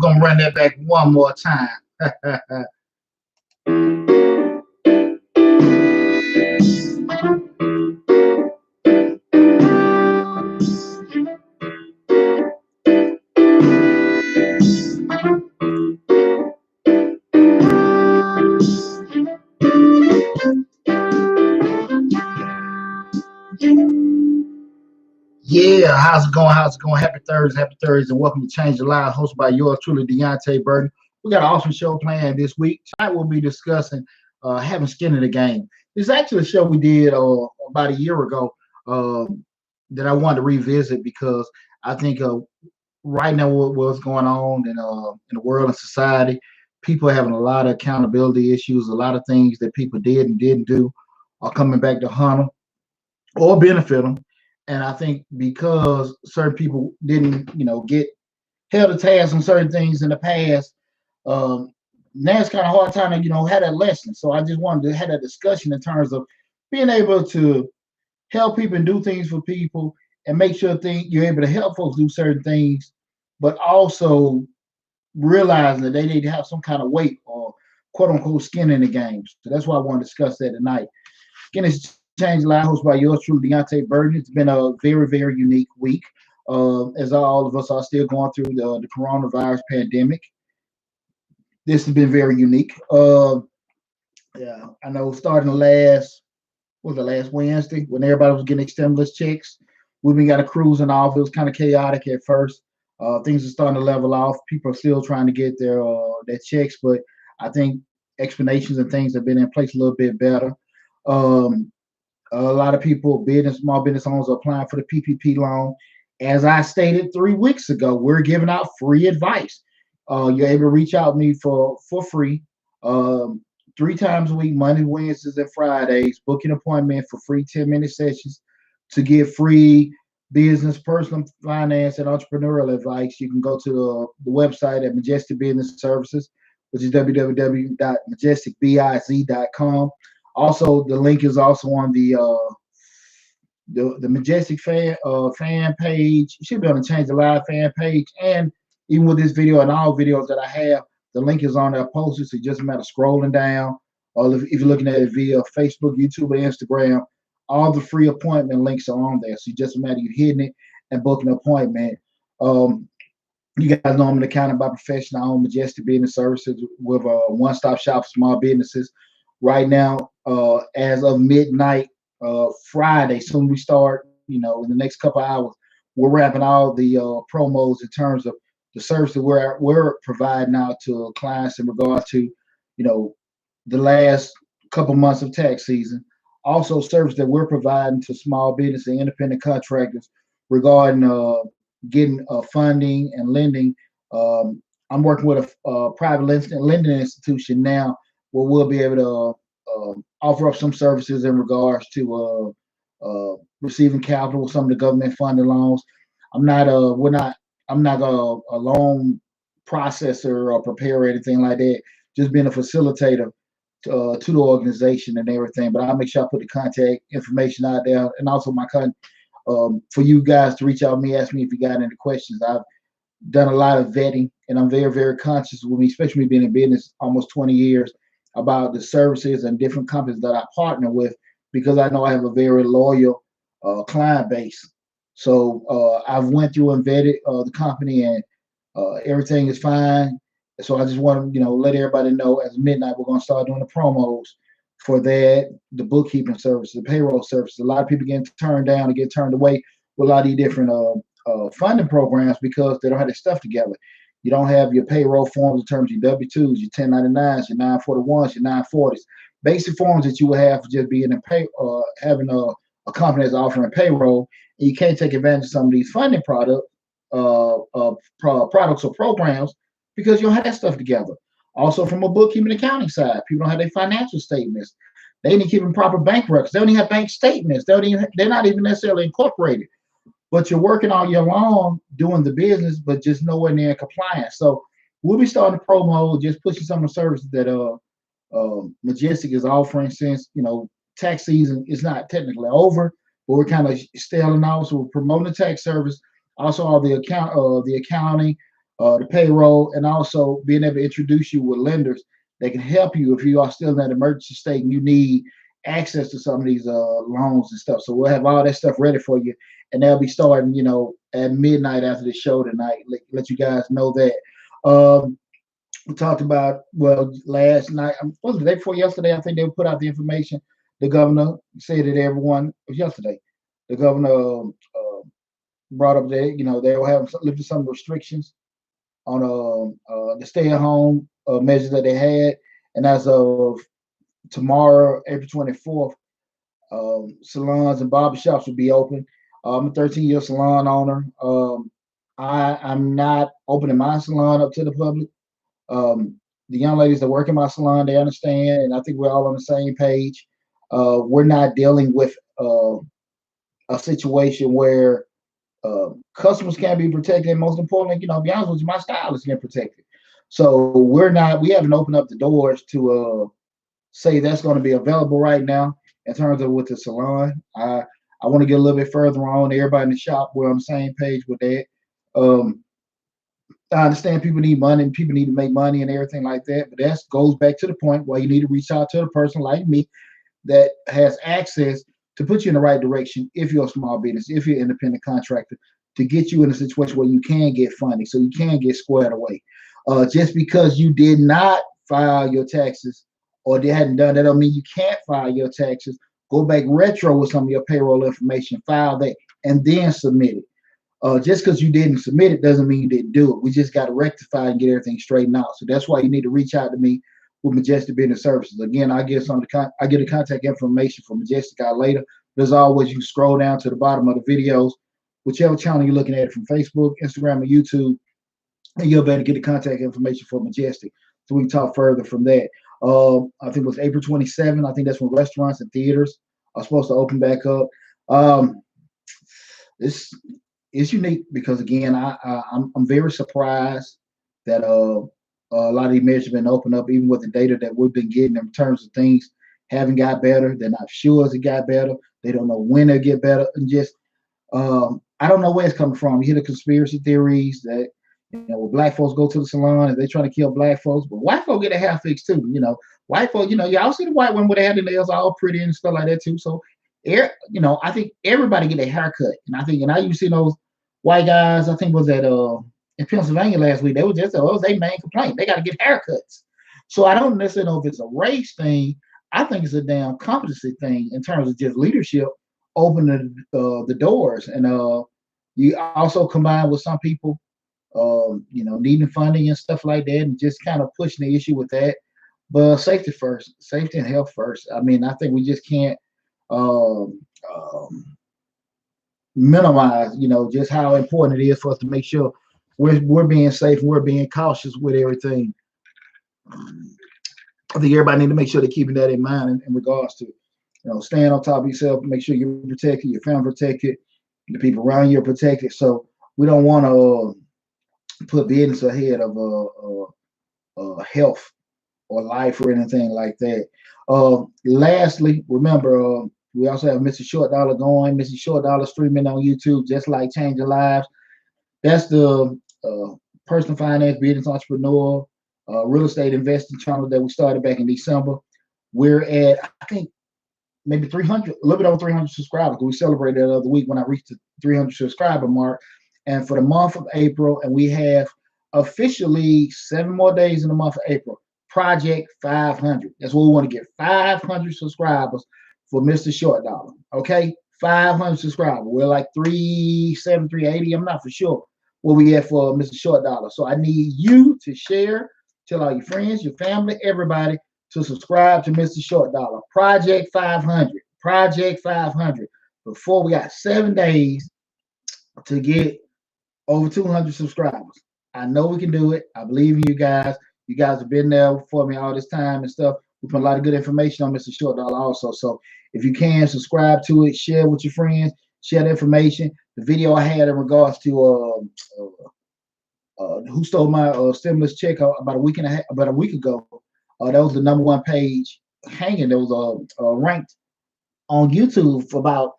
gonna run that back one more time. Yeah, how's it going? How's it going? Happy Thursday, and welcome to Change the Lives, hosted by yours truly, Deonte Burden. We got an awesome show planned this week. Tonight we'll be discussing having skin in the game. This is actually a show we did about a year ago that I wanted to revisit because I think right now what's going on in the world and society, people are having a lot of accountability issues. A lot of things that people did and didn't do are coming back to haunt them or benefit them. And I think because certain people didn't, get held to task on certain things in the past, now it's kind of hard time to, have that lesson. So I just wanted to have that discussion in terms of being able to help people and do things for people and make sure you're able to help folks do certain things, but also realizing that they need to have some kind of weight or quote unquote skin in the game. So that's why I want to discuss that tonight. Again, it's Change Live, hosted by yours truly, Deonte Burden. It's been a very, very unique week. As all of us are still going through the coronavirus pandemic. This has been very unique. Yeah, I know starting last Wednesday when everybody was getting stimulus checks, we've been got a cruising off. It was kind of chaotic at first. Things are starting to level off. People are still trying to get their checks, but I think explanations and things have been in place a little bit better. A lot of people, small business owners, are applying for the PPP loan. As I stated 3 weeks ago, we're giving out free advice. You're able to reach out to me for free 3 times a week, Monday, Wednesdays, and Fridays. Book an appointment for free 10-minute sessions to get free business, personal finance, and entrepreneurial advice. You can go to the website at Majestic Business Services, which is www.majesticbiz.com. Also, the link is also on the Majestic fan page. You should be able to Change the Live fan page, and even with this video and all videos that I have, the link is on there posted. So it's just a matter of scrolling down, or if you're looking at it via Facebook, YouTube, or Instagram, all the free appointment links are on there. So it's just a matter of you hitting it and booking an appointment. You guys know I'm an accountant by profession. I own Majestic Business Services with a one-stop shop for small businesses. Right now, as of midnight, Friday, soon we start, in the next couple of hours, we're wrapping all the promos in terms of the service that we're providing out to clients in regard to, the last couple months of tax season. Also, service that we're providing to small business and independent contractors regarding getting funding and lending. I'm working with a private lending institution now where we'll be able to offer up some services in regards to receiving capital, some of the government funded loans. I'm not a loan processor or preparer or anything like that. Just being a facilitator to the organization and everything. But I'll make sure I put the contact information out there, and also for you guys to reach out to me, ask me if you got any questions. I've done a lot of vetting, and I'm very, very conscious with me, especially me being in business almost 20 years, about the services and different companies that I partner with, because I know I have a very loyal client base. So I've went through and vetted the company, and everything is fine. So I just want to, let everybody know as midnight we're going to start doing the promos for that, the bookkeeping services, the payroll services. A lot of people get turned down and get turned away with a lot of these different funding programs because they don't have their stuff together. You don't have your payroll forms in terms of your W-2s, your 1099s, your 941s, your 940s. Basic forms that you would have for just being having a company that's offering payroll. And you can't take advantage of some of these funding products or programs because you don't have that stuff together. Also, from a bookkeeping accounting side, people don't have their financial statements. They ain't keeping proper bank records. They don't even have bank statements. They're not even necessarily incorporated. But you're working all year long doing the business, but just nowhere near compliance. So we'll be starting a promo, just pushing some of the services that Majestic is offering, since tax season is not technically over, but we're kind of stailing out. So we're promoting the tax service, also all the accounting, the payroll, and also being able to introduce you with lenders that can help you if you are still in that emergency state and you need access to some of these loans and stuff. So we'll have all that stuff ready for you, and they'll be starting, at midnight after the show tonight. Let you guys know that. We talked about, well, last night, was it the day before yesterday? I think they put out the information. The governor said that everyone, it was yesterday. The governor brought up that they will have lifted some restrictions on the stay-at-home measures that they had, and as of tomorrow, April 24th, salons and barbershops will be open. I'm a 13-year salon owner. I'm not opening my salon up to the public. The young ladies that work in my salon, they understand, and I think we're all on the same page. We're not dealing with a situation where customers can't be protected, and most importantly, to be honest with you, my stylist can't protect it. So we haven't opened up the doors to say that's going to be available right now in terms of with the salon. I want to get a little bit further on. Everybody in the shop, we're on the same page with that. I understand people need money and people need to make money and everything like that, but that goes back to the point where you need to reach out to a person like me that has access to put you in the right direction if you're a small business, if you're an independent contractor, to get you in a situation where you can get funding, so you can get squared away. Just because you did not file your taxes or they hadn't done that, don't mean you can't file your taxes. Go back retro with some of your payroll information, file that, and then submit it. Just because you didn't submit it doesn't mean you didn't do it. We just got to rectify and get everything straightened out. So that's why you need to reach out to me with Majestic Business Services. Again, I get the contact information for Majestic out later. But as always, you can scroll down to the bottom of the videos, whichever channel you're looking at it from, Facebook, Instagram, or YouTube, and you'll be able to get the contact information for Majestic. So we can talk further from that. I think it was April 27th. I think that's when restaurants and theaters are supposed to open back up. It's unique because, again, I'm very surprised that a lot of these measures have been opened up, even with the data that we've been getting in terms of things haven't got better. They're not sure as it got better. They don't know when they'll get better. And just I don't know where it's coming from. You hear the conspiracy theories that when black folks go to the salon and they're trying to kill black folks, but white folks get their hair fixed too. White folks, y'all see the white women with their hair and nails all pretty and stuff like that too. So, I think everybody get their hair cut, and I used to see those white guys. I think was at in Pennsylvania last week. They were just was their main complaint. They got to get haircuts. So I don't necessarily know if it's a race thing. I think it's a damn competency thing in terms of just leadership, opening the doors, and you also combine with some people, needing funding and stuff like that, and just kind of pushing the issue with that. But safety first, safety and health first. I think we just can't minimize, just how important it is for us to make sure we're being safe and we're being cautious with everything. I think everybody need to make sure they're keeping that in mind in regards to, staying on top of yourself, make sure you're protected, your family protected, the people around you are protected. So we don't want to put business ahead of health or life or anything like that. Lastly, remember, we also have Mr. Short Dollar going. Mr. Short Dollar streaming on YouTube, just like Changing Lives. That's the personal finance, business entrepreneur, real estate investing channel that we started back in December. We're at, I think, maybe 300, a little bit over 300 subscribers. We celebrated the other week when I reached the 300 subscriber mark. And for the month of April, and we have officially 7 more days in the month of April, Project 500. That's what we want to get, 500 subscribers for Mr. Short Dollar. Okay, 500 subscribers. We're like 370, 380. I'm not for sure what we have for Mr. Short Dollar. So I need you to share, tell all your friends, your family, everybody to subscribe to Mr. Short Dollar. Project 500. Project 500. Before we got 7 days to get over 200 subscribers. I know we can do it. I believe in you guys. You guys have been there for me all this time and stuff. We put a lot of good information on Mr. Short Dollar also. So if you can, subscribe to it, share with your friends, share the information. The video I had in regards to who stole my stimulus check about a week ago. That was the #1 page hanging. That was ranked on YouTube for about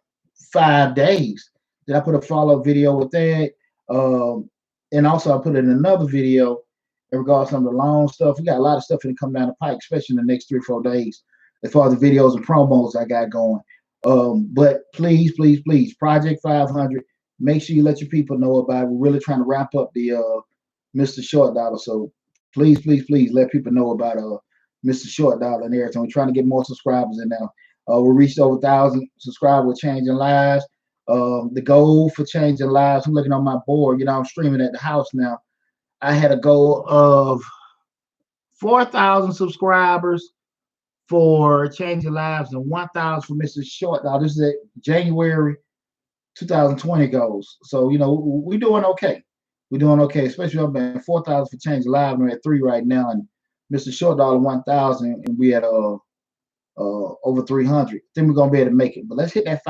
5 days. Then I put a follow-up video with that. And also, I put in another video in regards to some of the loan stuff. We got a lot of stuff to come down the pike, especially in the next 3 or 4 days, as far as the videos and promos I got going. But please, please, please, Project 500. Make sure you let your people know about it. We're really trying to wrap up the Mr. Short Dollar. So please, please, please let people know about Mr. Short Dollar and everything. We're trying to get more subscribers in now. We reached over 1,000 subscribers with Changing Lives. The goal for Changing Lives, I'm looking on my board. I'm streaming at the house now. I had a goal of 4,000 subscribers for Changing Lives and 1,000 for Mr. Short Dollar. This is at January 2020 goals. So, we're doing okay. We're doing okay, especially up at 4,000 for Change Live. We're at 3 right now, and Mr. Short Dollar 1,000, and we at over 300. Then we're gonna be able to make it. But let's hit that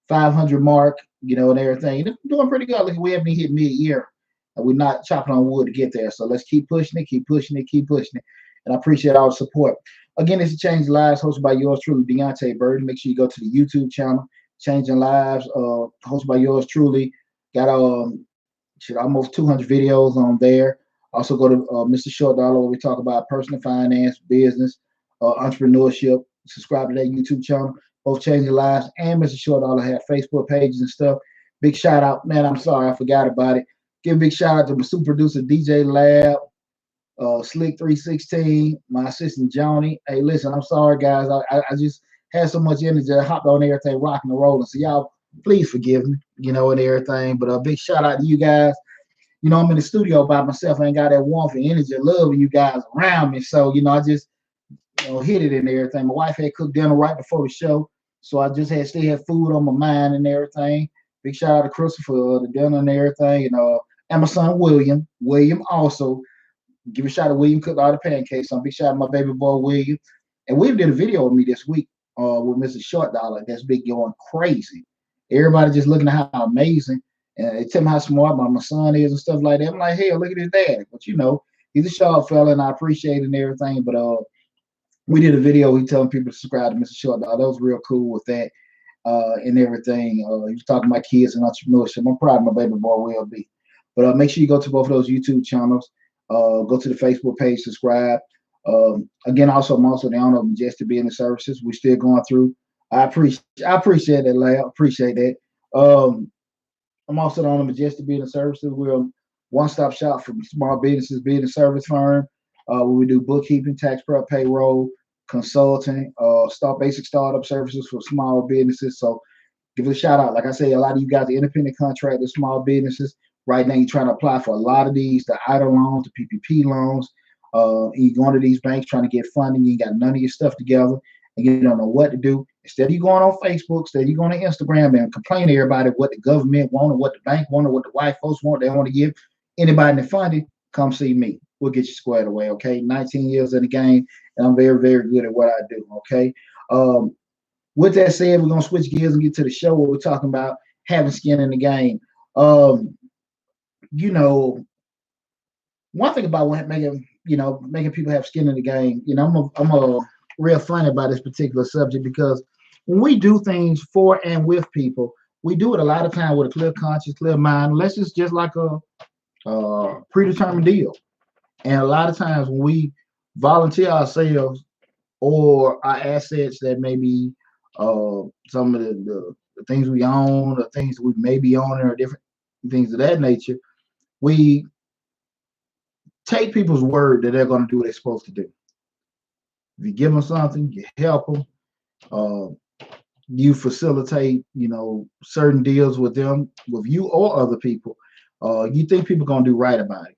500 mark, and everything. We're doing pretty good. Look, we haven't hit mid-year, and we're not chopping on wood to get there. So let's keep pushing it, keep pushing it, keep pushing it. And I appreciate all the support. Again, this is Change Lives, hosted by yours truly, Deonte Burden. Make sure you go to the YouTube channel, Changing Lives, hosted by yours truly. Got almost 200 videos on there. Also go to Mr. Short Dollar, where we talk about personal finance, business, entrepreneurship. Subscribe to that YouTube channel. Both Changing Lives and Mr. Short Dollar have Facebook pages and stuff. Big shout out, man. I'm sorry I forgot about it. Give a big shout out to my super producer DJ Lab, Slick 316, my assistant Johnny. Hey, listen, I'm sorry guys. I just had so much energy. I hopped on everything, rocking and rolling. So y'all, please forgive me, and everything. But a big shout out to you guys. I'm in the studio by myself. I ain't got that warmth and energy, love of you guys around me. So, I just hit it and everything. My wife had cooked dinner right before the show, so I just still had food on my mind and everything. Big shout out to Crystal for the dinner and everything. And my son William. William also. Give a shout out to William, cooked all the pancakes. So big shout out to my baby boy William. And William did a video with me this week with Mr. Short Dollar. That's big going crazy. Everybody just looking at how amazing and they tell me how smart my son is and stuff like that. I'm like, hey, look at his dad. But he's a sharp fella and I appreciate it and everything. But we did a video. He telling people to subscribe to Mr. Short Dollar. That was real cool with that and everything. He was talking about kids and entrepreneurship. I'm proud of my baby boy will be. But make sure you go to both of those YouTube channels. Go to the Facebook page, subscribe. Again, I'm also the owner of Majestic Business Services. We're still going through. I appreciate that, Lab. Appreciate that. I'm also the owner of Majestic Business Services. We're a one-stop shop for small businesses, business service firm. Where we do bookkeeping, tax prep, payroll, consulting, basic startup services for small businesses. So give it a shout out. Like I say, a lot of you guys are independent contractors, small businesses. Right now, you're trying to apply for a lot of these, the idle loans, the PPP loans. You're going to these banks trying to get funding. You ain't got none of your stuff together, and you don't know what to do. Instead of you going on Facebook, instead of you going to Instagram and complain to everybody what the government want or what the bank want or what the white folks want, they want to give anybody the funding, come see me. We'll get you squared away, okay? 19 years in the game, and I'm very, very good at what I do, okay? With that said, we're going to switch gears and get to the show where we're talking about having skin in the game. One thing about making people have skin in the game, I'm a real funny about this particular subject because when we do things for and with people, we do it a lot of time with a clear conscience, clear mind. Unless it's just like a predetermined deal. And a lot of times when we volunteer ourselves or our assets that may be some of the things we own or things we may be owning or different things of that nature, we take people's word that they're going to do what they're supposed to do. If you give them something, you help them, you facilitate, certain deals with them, with you or other people, you think people are going to do right about it.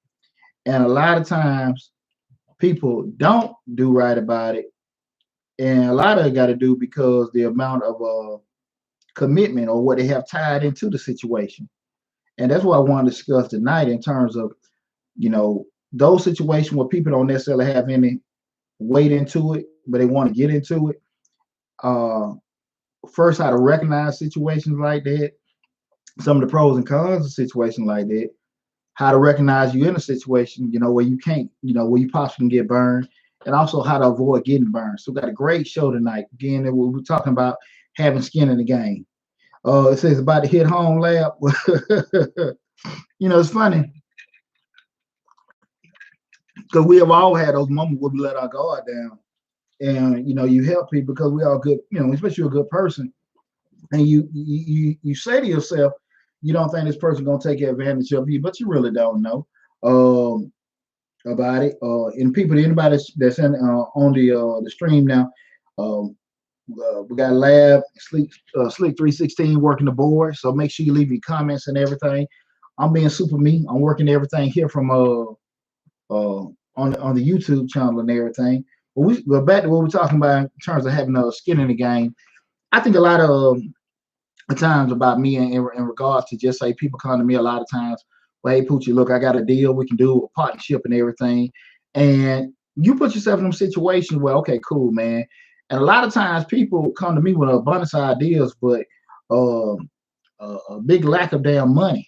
And a lot of times people don't do right about it. And a lot of it got to do because the amount of commitment or what they have tied into the situation. And that's what I want to discuss tonight in terms of, those situations where people don't necessarily have any weight into it, but they want to get into it. First, how to recognize situations like that, some of the pros and cons of situations like that, how to recognize you in a situation, where you can't, where you possibly can get burned, and also how to avoid getting burned. So we got a great show tonight. Again, we're talking about having skin in the game. It says about to hit home, Lab. It's funny. because we have all had those moments where we let our guard down, and you help people because we are good. Especially you're a good person, and you say to yourself, you don't think this person gonna take advantage of you, but you really don't know um, about it. And people, anybody that's in, on the stream now, um, we got Lab Slick 316 working the board. So make sure you leave your comments and everything. I'm being super me. I'm working everything here from on the YouTube channel and everything. But back to what we're talking about in terms of having skin in the game. I think a lot of times about me in regards to just say people come to me a lot of times. Well, hey Poochie, look, I got a deal. We can do a partnership and everything. And you put yourself in a situation where, okay, cool, man. And a lot of times people come to me with an abundance of ideas, but a big lack of damn money,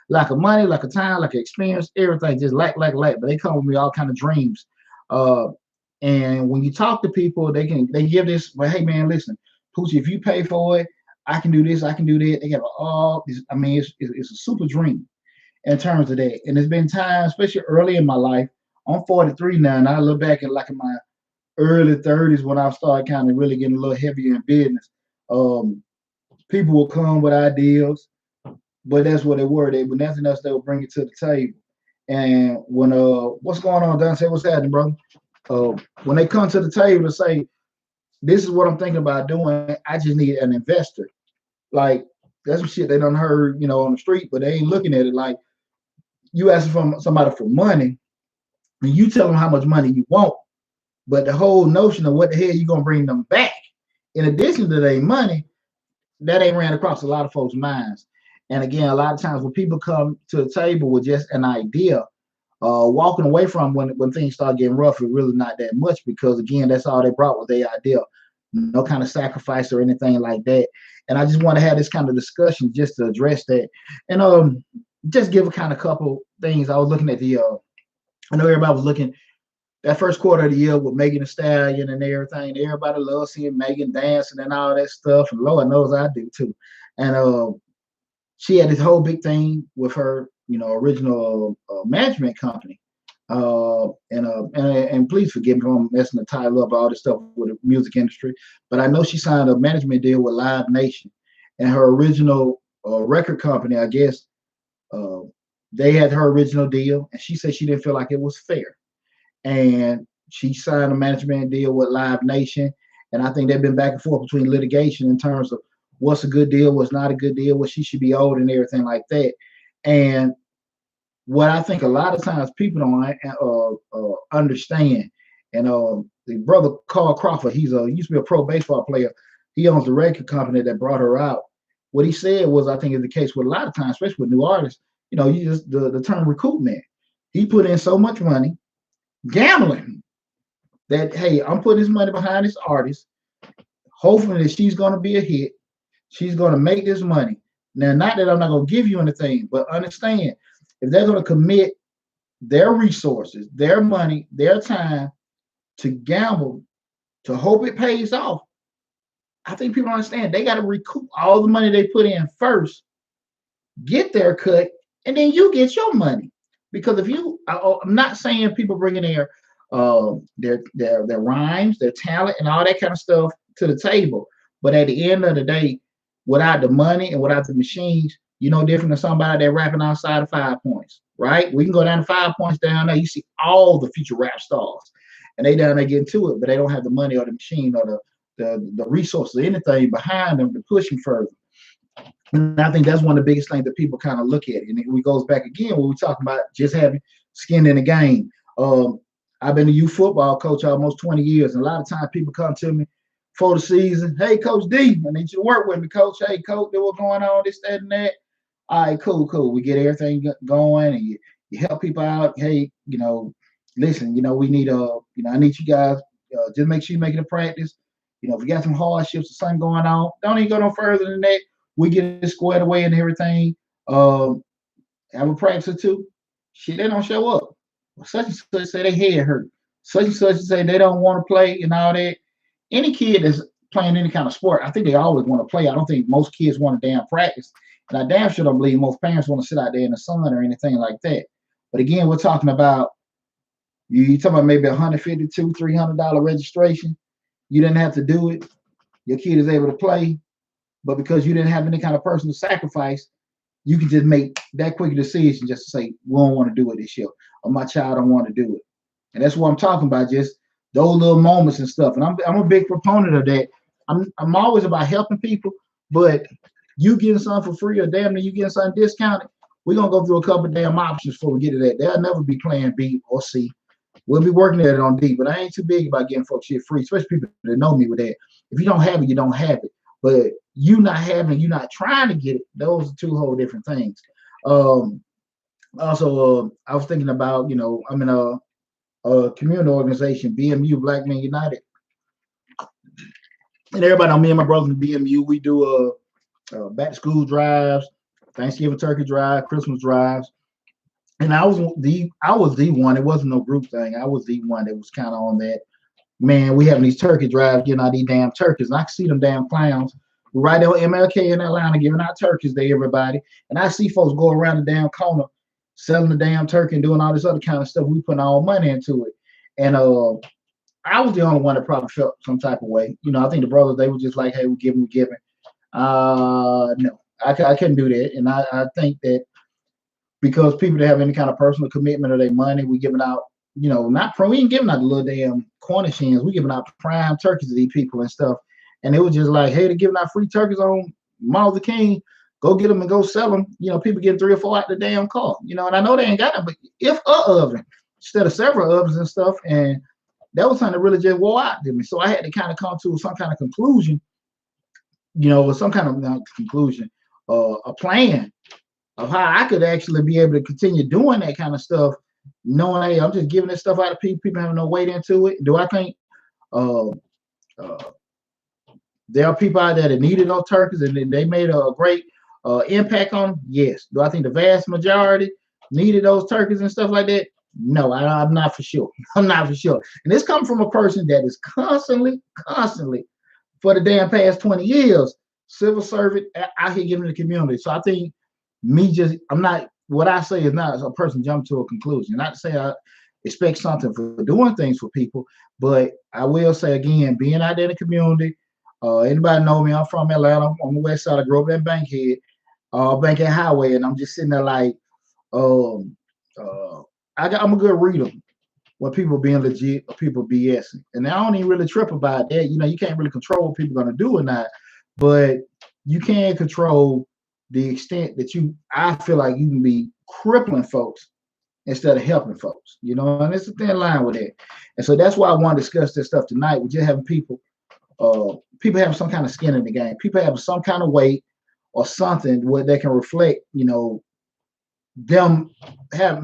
lack of money, lack of time, lack of experience, everything, just lack. But they come with me all kind of dreams. Uh, and when you talk to people, they give this. Well, hey man, listen, Poochie, if you pay for it, I can do this, I can do that. They got all this. I mean, it's a super dream in terms of that. And there's been times, especially early in my life. I'm 43 now, and I look back at like in my early 30s when I started kind of really getting a little heavier in business. Um, People will come with ideas, but that's what they were. They with nothing else, they will bring it to the table. And when what's going on, Deonte? What's happening, brother? When they come to the table to say, this is what I'm thinking about doing, I just need an investor. Like that's some shit they done heard, on the street, but they ain't looking at it like you asking from somebody for money, and you tell them how much money you want, but the whole notion of what the hell you gonna bring them back, in addition to their money, that ain't ran across a lot of folks' minds. And again, a lot of times when people come to the table with just an idea, walking away from when things start getting rough, it's really not that much because again, that's all they brought was their idea, no kind of sacrifice or anything like that. And I just want to have this kind of discussion just to address that, and just give a kind of couple things. I was looking at I know everybody was looking that first quarter of the year with Megan Thee Stallion and everything. Everybody loves seeing Megan dancing and all that stuff, and Lord knows I do too. And she had this whole big thing with her, original management company. And please forgive me if I'm messing the title up, all this stuff with the music industry, but I know she signed a management deal with Live Nation, and her original record company, I guess, they had her original deal, and she said she didn't feel like it was fair, and she signed a management deal with Live Nation, and I think they've been back and forth between litigation in terms of what's a good deal, what's not a good deal, what she should be owed, and everything like that. And what I think a lot of times people don't understand, and the brother Carl Crawford, he used to be a pro baseball player. He owns the record company that brought her out. What he said was, I think is the case with a lot of times, especially with new artists, you just the term recoupment. He put in so much money, gambling, that hey, I'm putting this money behind this artist, hoping that she's going to be a hit. She's going to make this money. Now, not that I'm not going to give you anything, but understand if they're going to commit their resources, their money, their time to gamble, to hope it pays off, I think people understand they got to recoup all the money they put in first, get their cut, and then you get your money. Because if I'm not saying people bringing their rhymes, their talent, and all that kind of stuff to the table, but at the end of the day, without the money and without the machines, you're no different than somebody that rapping outside of 5 Points, right? We can go down to 5 Points down there. You see all the future rap stars, and they down there getting to it, but they don't have the money or the machine or the resources, or anything behind them to push them further. And I think that's one of the biggest things that people kind of look at. And it goes back again when we talk about just having skin in the game. I've been a youth football coach almost 20 years, and a lot of times people come to me for the season. Hey, Coach D, I need you to work with me, Coach. Hey, Coach, what's going on, this, that, and that. All right, cool. We get everything going, and you help people out. Hey, listen, we need I need you guys just make sure you make it a practice. If you got some hardships or something going on, don't even go no further than that. We get it squared away and everything. Have a practice or two. Shit, they don't show up. Such and such say their head hurt. Such and such say they don't want to play and all that. Any kid that's playing any kind of sport, I think they always want to play. I don't think most kids want to damn practice. And I damn sure don't believe most parents want to sit out there in the sun or anything like that. But again, we're talking about You talking about maybe $152, $300 registration. You didn't have to do it. Your kid is able to play, but because you didn't have any kind of personal sacrifice, you can just make that quick decision just to say, we don't want to do it this year, or my child don't want to do it. And that's what I'm talking about, just those little moments and stuff. And I'm a big proponent of that. I'm always about helping people, but you getting something for free or damn near you getting something discounted, we're gonna go through a couple of damn options before we get to that. There'll never be plan B or C. We'll be working at it on D, but I ain't too big about getting folks shit free, especially people that know me with that. If you don't have it, you don't have it. But you not having, you not trying to get it, those are two whole different things. Um, Also, I was thinking about, I'm in a community organization, BMU, Black Men United, and everybody know me and my brothers in BMU. We do back to school drives, Thanksgiving turkey drive, Christmas drives, and I was the one. It wasn't no group thing. I was the one that was kind of on that. Man, we having these turkey drives, getting out these damn turkeys, and I can see them damn clowns right there on MLK in Atlanta giving out turkeys to everybody, and I see folks go around the damn corner selling the damn turkey and doing all this other kind of stuff. We putting all money into it, and I was the only one that probably felt some type of way. I think the brothers, they were just like, hey, we're giving. No, I couldn't do that, and I think that because people that have any kind of personal commitment of their money, we giving out, not pro, we ain't giving out the little damn Cornish hens, we giving out prime turkeys to these people and stuff. And it was just like, hey, they're giving out free turkeys on Martin Luther King, go get them and go sell them. People getting 3 or 4 out the damn car, and I know they ain't got them, but if a oven instead of several ovens and stuff, and that was something that really just wore out to me. So I had to kind of come to some kind of conclusion, with some kind of conclusion, a plan of how I could actually be able to continue doing that kind of stuff, knowing, hey, I'm just giving this stuff out to people having no weight into it. Do I think uh, uh, there are people out there that needed those turkeys and they made a great impact on them? Yes. Do I think the vast majority needed those turkeys and stuff like that? No, I'm not for sure. I'm not for sure. And this comes from a person that is constantly, for the damn past 20 years, civil servant out here giving to the community. So I think I'm not, what I say is not a person jump to a conclusion. Not to say I expect something for doing things for people, but I will say again, being out there in the community, anybody know me, I'm from Atlanta, on the west side. I grew up in Bankhead, Bankhead Highway, and I'm just sitting there like, um, I'm a good reader when people being legit or people BSing. And I don't even really trip about that. You can't really control what people are going to do or not, but you can control the extent that I feel like you can be crippling folks instead of helping folks, and it's a thin line with that. And so that's why I want to discuss this stuff tonight. We're just having people having some kind of skin in the game, people having some kind of weight or something where they can reflect, them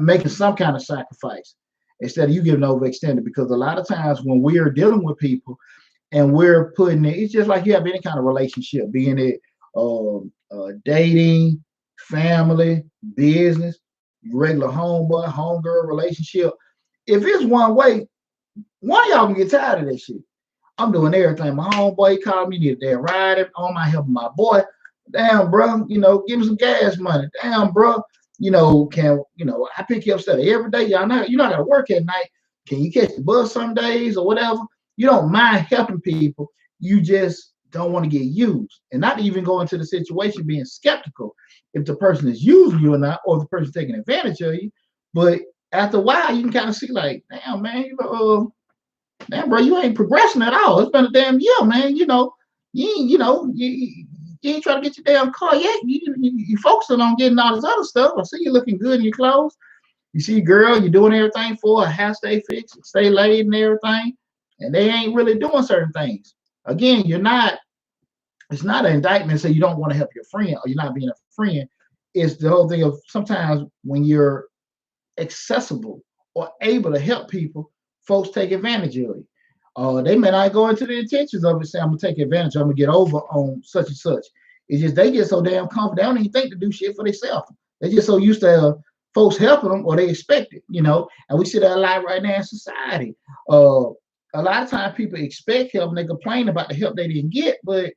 making some kind of sacrifice instead of you getting overextended. Because a lot of times when we're dealing with people and we're putting it, it's just like you have any kind of relationship, being it dating, family, business, regular homeboy, homegirl relationship. If it's one way, one of y'all can get tired of that shit. I'm doing everything. My homeboy called me, need a damn ride on my helping my boy. Damn, bro, give me some gas money. Damn, bro, I pick you up every day. Y'all know you're not gonna work at night. Can you catch the bus some days or whatever? You don't mind helping people. You just don't want to get used, and not even go into the situation being skeptical if the person is using you or not, or if the person's taking advantage of you. But after a while, you can kind of see like, damn, man, damn, bro, you ain't progressing at all. It's been a damn year, man. You ain't trying to get your damn car yet. You focusing on getting all this other stuff. I see you looking good in your clothes. You see, girl, you're doing everything for her. Hair stay fixed, stay laid and everything. And they ain't really doing certain things. Again, it's not an indictment to say you don't want to help your friend or you're not being a friend. It's the whole thing of sometimes when you're accessible or able to help people, folks take advantage of it. They may not go into the intentions of it, say, I'm going to take advantage, I'm going to get over on such and such. It's just they get so damn confident, they don't even think to do shit for themselves. They're just so used to folks helping them, or they expect it, and we see that a lot right now in society. A lot of times people expect help and they complain about the help they didn't get, but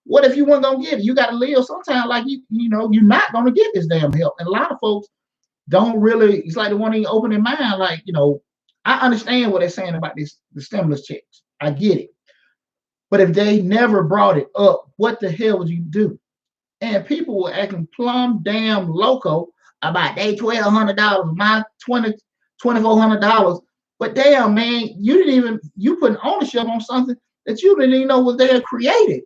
what if you weren't going to get it? You got to live sometimes like you're not going to get this damn help. And a lot of folks don't really, it's like the one in opening mind, like, I understand what they're saying about the stimulus checks. I get it. But if they never brought it up, what the hell would you do? And people were acting plumb damn loco about they $1,200, my $2,400. But damn, man, you put ownership on something that you didn't even know was there created,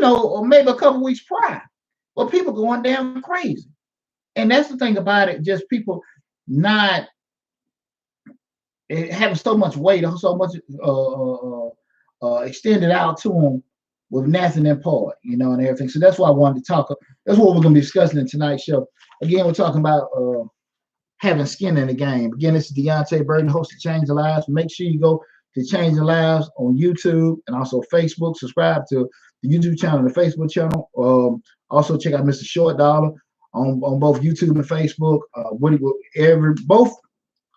or maybe a couple weeks prior. Well, people going damn crazy. And that's the thing about it, just people not having so much weight, so much extended out to them with nothing in part, and everything. So that's why I wanted to talk. That's what we're going to be discussing in tonight's show. Again, we're talking about having skin in the game. Again, this is Deonte Burden, host of Change the Lives. Make sure you go to Change the Lives on YouTube and also Facebook. Subscribe to the YouTube channel and the Facebook channel. Also check out Mr. Short Dollar on both YouTube and Facebook.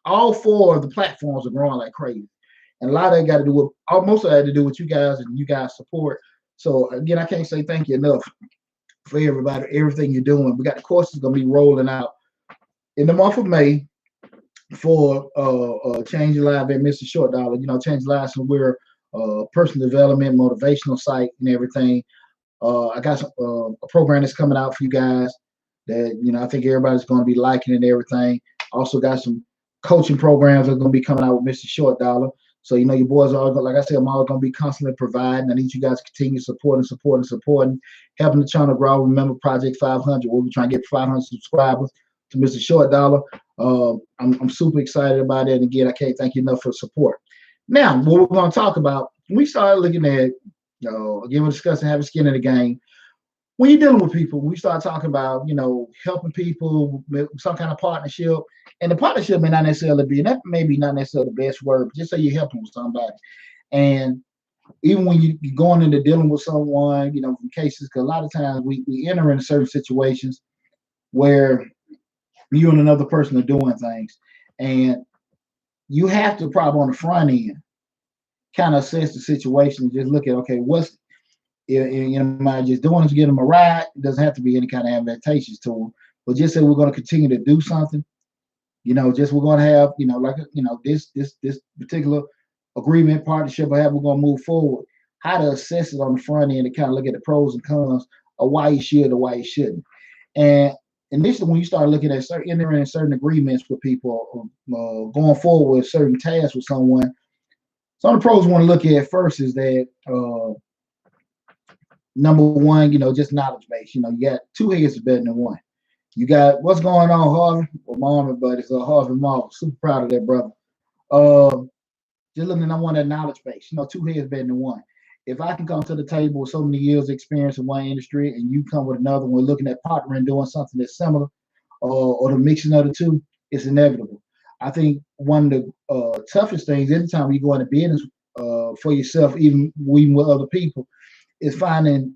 All four of the platforms are growing like crazy. And a lot of it got to do with, most of it had to do with you guys and you guys' support. So again, I can't say thank you enough for everybody, everything you're doing. We got the courses going to be rolling out in the month of May for Change Your Life at Mr. Short Dollar. Change Lives, and we're personal development, motivational site and everything. I got a program that's coming out for you guys that, I think everybody's going to be liking and everything. Also got some coaching programs that are going to be coming out with Mr. Short Dollar. So, your boys are, like I said, I'm always going to be constantly providing. I need you guys to continue supporting, helping the channel grow. Remember Project 500, where we're trying to get 500 subscribers to Mr. Short Dollar. I'm super excited about it. And again, I can't thank you enough for support. Now, what we're going to talk about, we started looking at, again, we're discussing having skin in the game. When you're dealing with people, we start talking about, helping people with some kind of partnership. And the partnership may not necessarily be, and that may be not necessarily the best word, but just say you're helping with somebody. And even when you're going into dealing with someone, in cases, because a lot of times we enter into certain situations where you and another person are doing things. And you have to probably on the front end kind of assess the situation and just look at, okay, am I just doing this to get them a ride? It doesn't have to be any kind of advantageous to them, but just say we're going to continue to do something. Just we're going to have, this particular agreement, partnership, or how we're going to move forward. How to assess it on the front end and kind of look at the pros and cons of why you should or why you shouldn't. And initially, when you start looking at entering certain agreements with people, going forward with certain tasks with someone, some of the pros want to look at first is that. Number one, just knowledge base. You got two heads is better than one. You got what's going on, Harvey. Well, my army buddies, Harvey Marvel. Super proud of that brother. Just looking at one that knowledge base. Two heads better than one. If I can come to the table with so many years of experience in one industry, and you come with another one, looking at partnering, doing something that's similar, or the mixing of the two, it's inevitable. I think one of the toughest things anytime you go into business for yourself, even with other people, is finding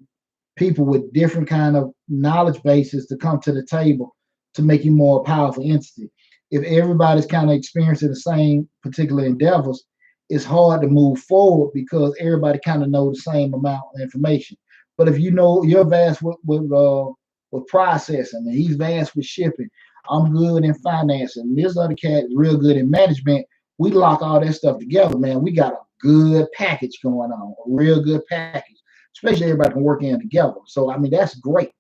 people with different kind of knowledge bases to come to the table to make you more powerful entity. If everybody's kind of experiencing the same particular endeavors, it's hard to move forward because everybody kind of knows the same amount of information. But if you're vast with processing and he's vast with shipping, I'm good in financing, and this other cat is real good in management, we lock all that stuff together, man. We got a good package going on, a real good package. Especially everybody can work in together. So, that's great.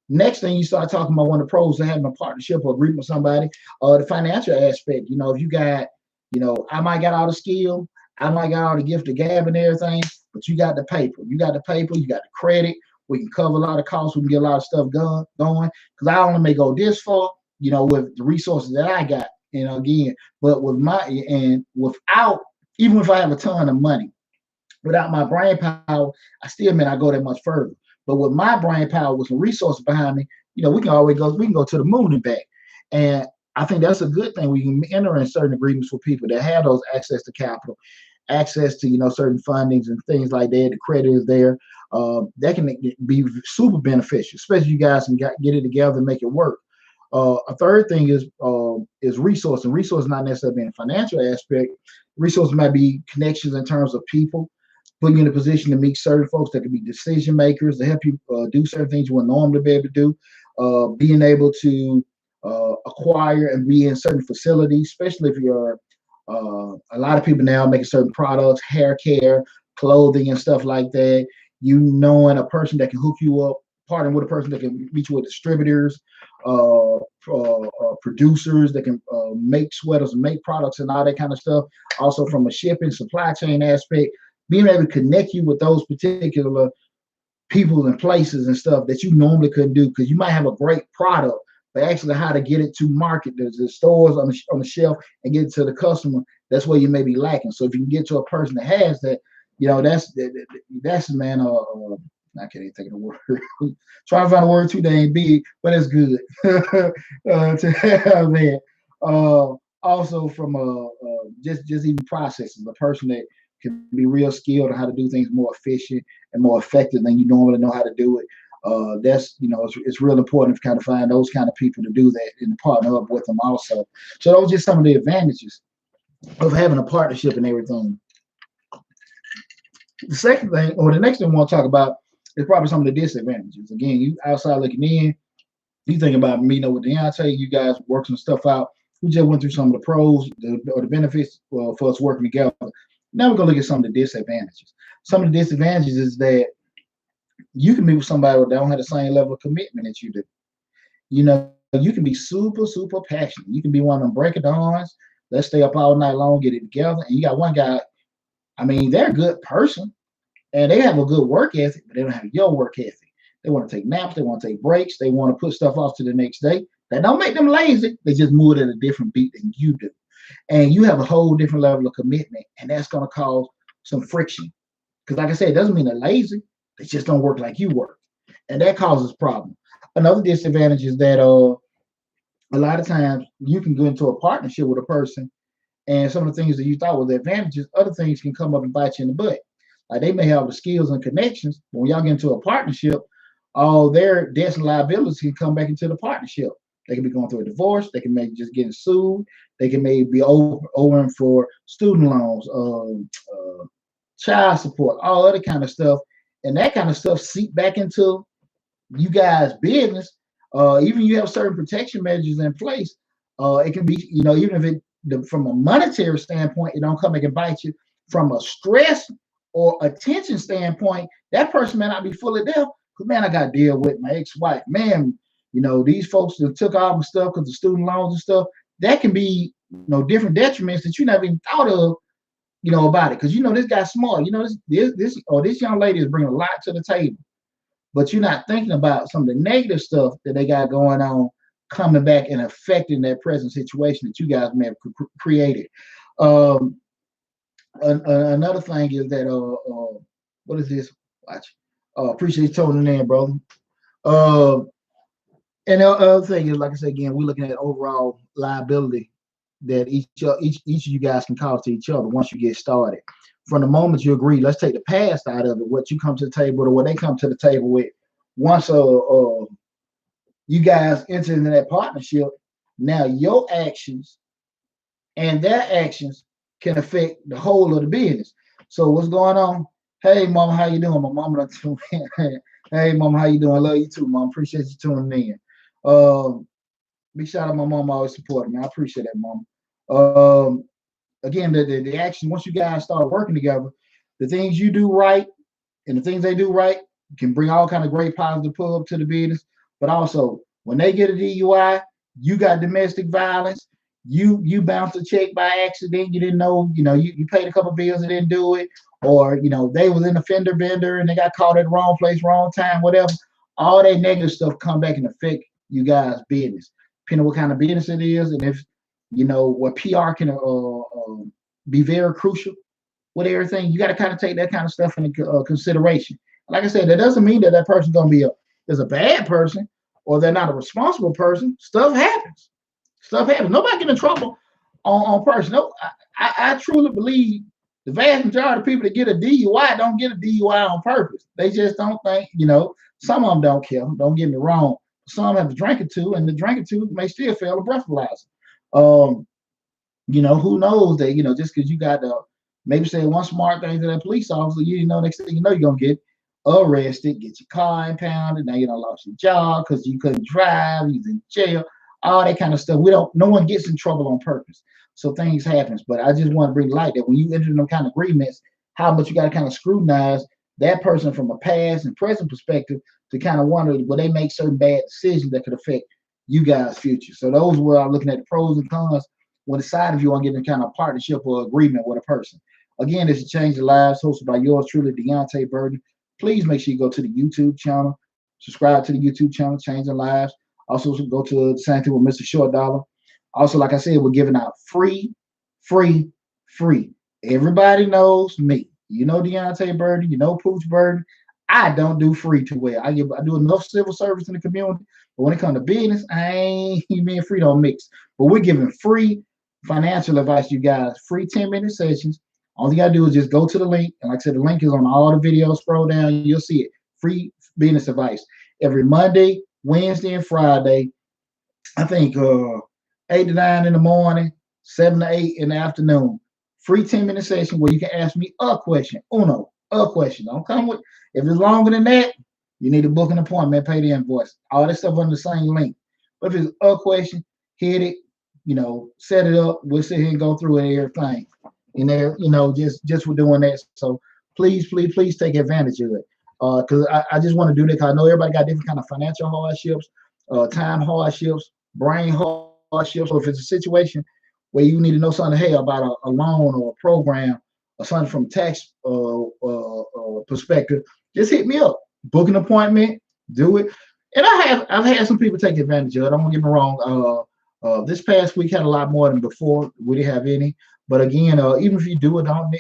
Next thing you start talking about one of the pros of having a partnership or agreement with somebody, the financial aspect. If you got, I might got all the skill, I might got all the gift of gab and everything, but you got the paper. You got the credit. We can cover a lot of costs. We can get a lot of stuff going. Because I only may go this far, with the resources that I got. Again, but without, even if I have a ton of money, without my brain power, I still may not go that much further. But with my brain power, with some resources behind me, we can go to the moon and back. And I think that's a good thing. We can enter in certain agreements with people that have those access to capital, access to, certain fundings and things like that. The credit is there. That can be super beneficial, especially you guys can get it together and make it work. A third thing is resource, and resource not necessarily being a financial aspect. Resource might be connections in terms of people, putting you in a position to meet certain folks that can be decision makers to help you do certain things you wouldn't normally be able to do. Being able to acquire and be in certain facilities, especially if you're A lot of people now making certain products, hair care, clothing, and stuff like that. You knowing a person that can hook you up, partnering with a person that can reach you with distributors, producers that can make sweaters, make products, and all that kind of stuff. Also, from a shipping supply chain aspect, being able to connect you with those particular people and places and stuff that you normally couldn't do because you might have a great product, but actually how to get it to market, the stores on the shelf and get it to the customer, that's where you may be lacking. So if you can get to a person that has that, that's man. I can't even think of the word. Trying to find a word too dang big, but it's good to have that. Also, from just even processes, a person that can be real skilled on how to do things more efficient and more effective than you normally know how to do it. That's it's real important to kind of find those kind of people to do that and to partner up with them also. So those are just some of the advantages of having a partnership and everything. The second thing, or the next thing we want to talk about is probably some of the disadvantages. Again, you outside looking in, you think about meeting up with Deonte, you guys work some stuff out. We just went through some of the pros or the benefits for us working together. Now we're gonna look at some of the disadvantages. Some of the disadvantages is that you can meet with somebody that don't have the same level of commitment that you do. You can be super, super passionate. You can be one of them breakadons. Let's stay up all night long, get it together. And you got one guy, I mean, they're a good person and they have a good work ethic, but they don't have your work ethic. They want to take naps, they want to take breaks, they want to put stuff off to the next day. That don't make them lazy. They just move at a different beat than you do. And you have a whole different level of commitment, and that's going to cause some friction. Because, like I said, it doesn't mean they're lazy; they just don't work like you work, and that causes problems. Another disadvantage is that a lot of times you can go into a partnership with a person, and some of the things that you thought were the advantages, other things can come up and bite you in the butt. Like they may have the skills and connections, but when y'all get into a partnership, all their debts and liabilities can come back into the partnership. They can be going through a divorce. They can maybe just getting sued. They can maybe be owing for student loans, child support, all other kind of stuff, and that kind of stuff seep back into you guys' business. Even you have certain protection measures in place. It can be, even if from a monetary standpoint, it don't come back and bite you. From a stress or attention standpoint, that person may not be fully there. Because man, I got to deal with my ex-wife. Man, these folks that took all my stuff because of student loans and stuff, that can be, different detriments that you never even thought of, about it. Because this guy's smart. This young lady is bringing a lot to the table, but you're not thinking about some of the negative stuff that they got going on, coming back and affecting that present situation that you guys may have created. Another thing is that what is this? Watch. Appreciate you tuning in, brother. Uh, And the other thing is, like I said again, we're looking at overall liability that each of you guys can cause to each other once you get started. From the moment you agree, let's take the past out of it, what you come to the table or what they come to the table with. Once you guys enter into that partnership, now your actions and their actions can affect the whole of the business. So what's going on? Hey, mama, how you doing? My mama done Hey, mama, how you doing? I love you too, mom. Appreciate you tuning in. Big shout out my mom always supporting me. I appreciate that, mom. Again, the action once you guys start working together, the things you do right and the things they do right can bring all kind of great positive pull up to the business. But also, when they get a DUI, you got domestic violence. You bounced a check by accident. You didn't know. You paid a couple bills and didn't do it, or they was in a fender bender and they got caught at the wrong place, wrong time, whatever. All that negative stuff come back and affect you guys' business, depending on what kind of business it is, and if what PR can be very crucial with everything. You got to kind of take that kind of stuff into consideration. Like I said, that doesn't mean that person's gonna be is a bad person or they're not a responsible person. Stuff happens. Stuff happens. Nobody get in trouble on person. No, I truly believe the vast majority of people that get a DUI don't get a DUI on purpose. They just don't think. Some of them don't care. Don't get me wrong. Some have to drink it too, and the drink it too may still fail a breathalyzer. Who knows that, just because you got to maybe say one smart thing to that police officer, next thing you know, you're going to get arrested, get your car impounded. Now you done lost your job because you couldn't drive, you're in jail, all that kind of stuff. No one gets in trouble on purpose. So things happens. But I just want to bring light that when you enter them kind of agreements, how much you got to kind of scrutinize that person from a past and present perspective to kind of wonder will they make certain bad decisions that could affect you guys' future. So those were looking at the pros and cons when decide if you want to get in kind of partnership or agreement with a person. Again, this is Change the Lives, hosted by yours truly, Deonte Burden. Please make sure you go to the YouTube channel, subscribe to the YouTube channel, Changing Lives. Also, go to the same thing with Mr. Short Dollar. Also, like I said, we're giving out free, free, free. Everybody knows me. You know Deonte Burden, you know Pooch Burden. I don't do free too well. I do enough civil service in the community, but when it comes to business, I ain't me and free don't mix. But we're giving free financial advice, you guys. Free 10-minute sessions. All you gotta do is just go to the link, and like I said, the link is on all the videos. Scroll down, you'll see it. Free business advice every Monday, Wednesday, and Friday. I think 8 to 9 in the morning, 7 to 8 in the afternoon. Free 10-minute session where you can ask me a question. A question. Don't come with if it's longer than that, you need to book an appointment, pay the invoice. All that stuff on the same link. But if it's a question, hit it, set it up. We'll sit here and go through it everything. And there, just for doing that. So please, please, please take advantage of it. Because I just want to do that because I know everybody got different kind of financial hardships, time hardships, brain hardships. So if it's a situation where you need to know something, hey, about a loan or a program or something from tax perspective, just hit me up. Book an appointment, do it. And I've had some people take advantage of it. Don't get me wrong. This past week had a lot more than before. We didn't have any. But again, even if you do it, don't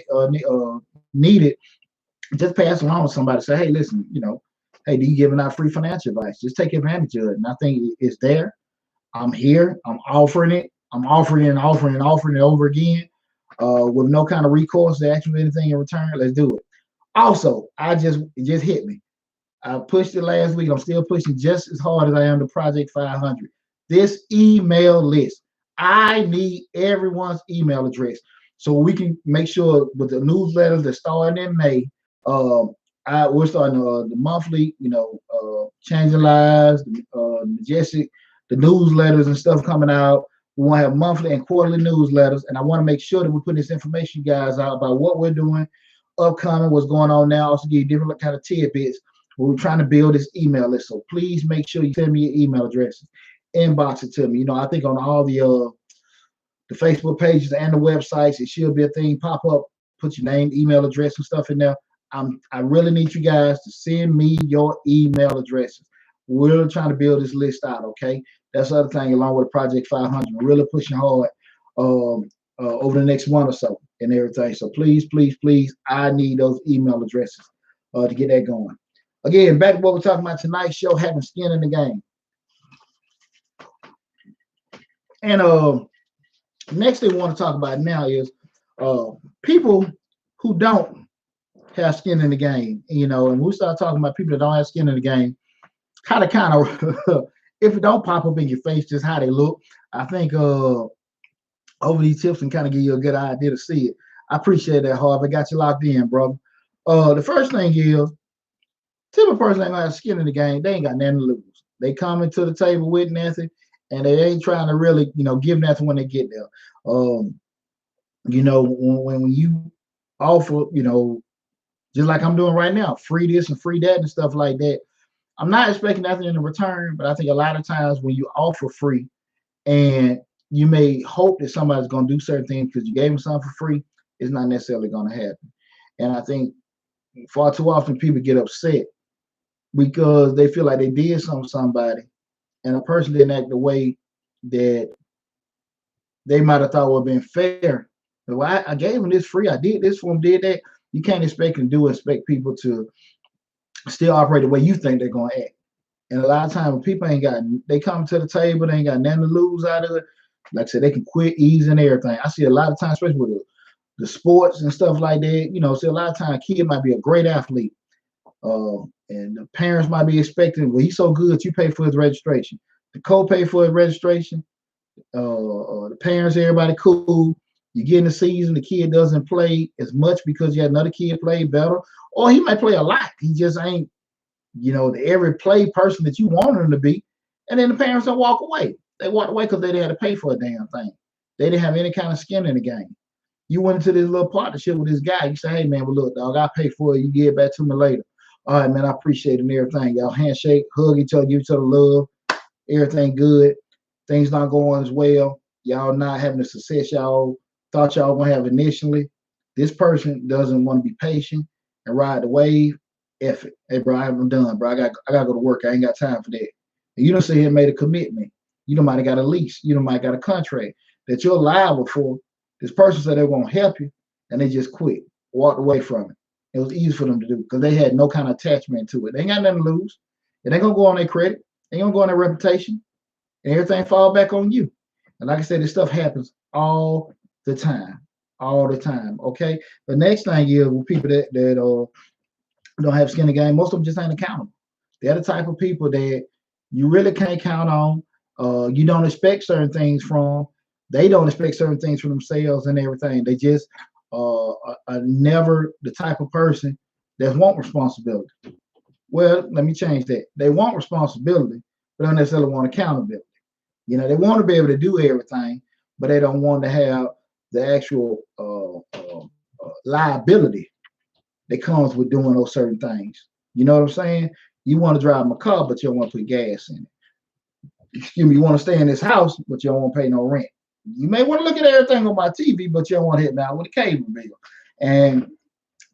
need it, just pass along to somebody. Say, hey, listen, hey, do you giving out free financial advice? Just take advantage of it. And I think it's there. I'm here. I'm offering it. I'm offering it and offering and offering it over again with no kind of recourse to actually anything in return. Let's do it. Also, it just hit me. I pushed it last week. I'm still pushing just as hard as I am the Project 500. This email list. I need everyone's email address so we can make sure with the newsletters that starting in May. We're starting the monthly, Changing Lives, Majestic, the newsletters and stuff coming out. We want to have monthly and quarterly newsletters, and I want to make sure that we put this information, guys, out about what we're doing, upcoming, what's going on now. Also, give you different kind of tidbits. We're trying to build this email list, so please make sure you send me your email addresses, inbox it to me. I think on all the Facebook pages and the websites, it should be a thing pop up. Put your name, email address, and stuff in there. I really need you guys to send me your email addresses. We're trying to build this list out, okay? That's the other thing, along with Project 500. We're really pushing hard over the next month or so and everything. So please, please, please, I need those email addresses to get that going. Again, back to what we're talking about tonight's show, having skin in the game. And next thing we want to talk about now is people who don't have skin in the game, and we start talking about people that don't have skin in the game, how to kind of, if it don't pop up in your face, just how they look. I think over these tips and kind of give you a good idea to see it. I appreciate that, Harvey. Got you locked in, brother. The first thing is, typical person ain't have skin in the game. They ain't got nothing to lose. They come into the table with nothing, and they ain't trying to really, give nothing when they get there. When you offer, just like I'm doing right now, free this and free that and stuff like that. I'm not expecting nothing in return, but I think a lot of times when you offer free and you may hope that somebody's going to do certain things because you gave them something for free, it's not necessarily going to happen. And I think far too often people get upset because they feel like they did something to somebody and a person didn't act the way that they might have thought would have been fair. Well, I gave them this free. I did this for them, did that. You can't expect people to still operate the way you think they're going to act. And a lot of times when people they come to the table, they ain't got nothing to lose out of it. Like I said, they can quit, ease, and everything. I see a lot of times, especially with the sports and stuff like that, see a lot of times a kid might be a great athlete. And the parents might be expecting, well, he's so good, you pay for his registration. The co-pay for his registration, the parents, everybody cool. You get in the season, the kid doesn't play as much because you had another kid play better, or he might play a lot. He just ain't, the every play person that you want him to be. And then the parents don't walk away. They walk away because they didn't have to pay for a damn thing. They didn't have any kind of skin in the game. You went into this little partnership with this guy. You say, hey, man, well, look, dog, I'll pay for it. You give it back to me later. All right, man, I appreciate it and everything. Y'all handshake, hug each other, give each other love. Everything good. Things not going as well. Y'all not having the success y'all thought y'all going to have initially. This person doesn't want to be patient and ride the wave. F it. Hey, bro, I'm done, bro. I gotta go to work. I ain't got time for that. And you don't sit here and made a commitment. You don't might have got a lease. You don't might have got a contract that you're liable for. This person said they were gonna help you, and they just quit, walked away from it. It was easy for them to do because they had no kind of attachment to it. They ain't got nothing to lose. It ain't gonna go on their credit. It ain't gonna go on their reputation. And everything fall back on you. And like I said, this stuff happens all the time. All the time. Okay. The next thing is with people that don't have skin in the game, most of them just ain't accountable. They're the type of people that you really can't count on. You don't expect certain things from. They don't expect certain things from themselves and everything. They just are never the type of person that want responsibility. Well, let me change that. They want responsibility, but don't necessarily want accountability. They want to be able to do everything, but they don't want to have the actual liability that comes with doing those certain things. You know what I'm saying? You want to drive my car, but you don't want to put gas in it. Excuse me, you want to stay in this house, but you don't want to pay no rent. You may want to look at everything on my TV, but you don't want to hit me out with a cable bill. And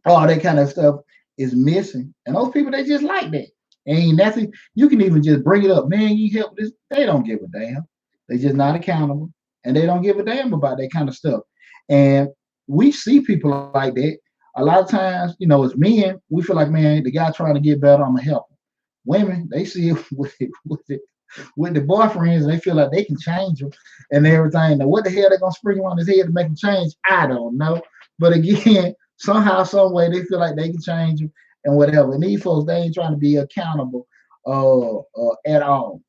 all that kind of stuff is missing. And those people, they just like that. Ain't nothing. You can even just bring it up. Man, you help this. They don't give a damn. They just not accountable. And they don't give a damn about that kind of stuff. And we see people like that. A lot of times, as men, we feel like, man, the guy trying to get better, I'm going to help him. Women, they see it with the boyfriends, and they feel like they can change them and everything. Now, what the hell they going to sprinkle on his head to make him change? I don't know. But again, somehow, some way, they feel like they can change him and whatever. And these folks, they ain't trying to be accountable at all.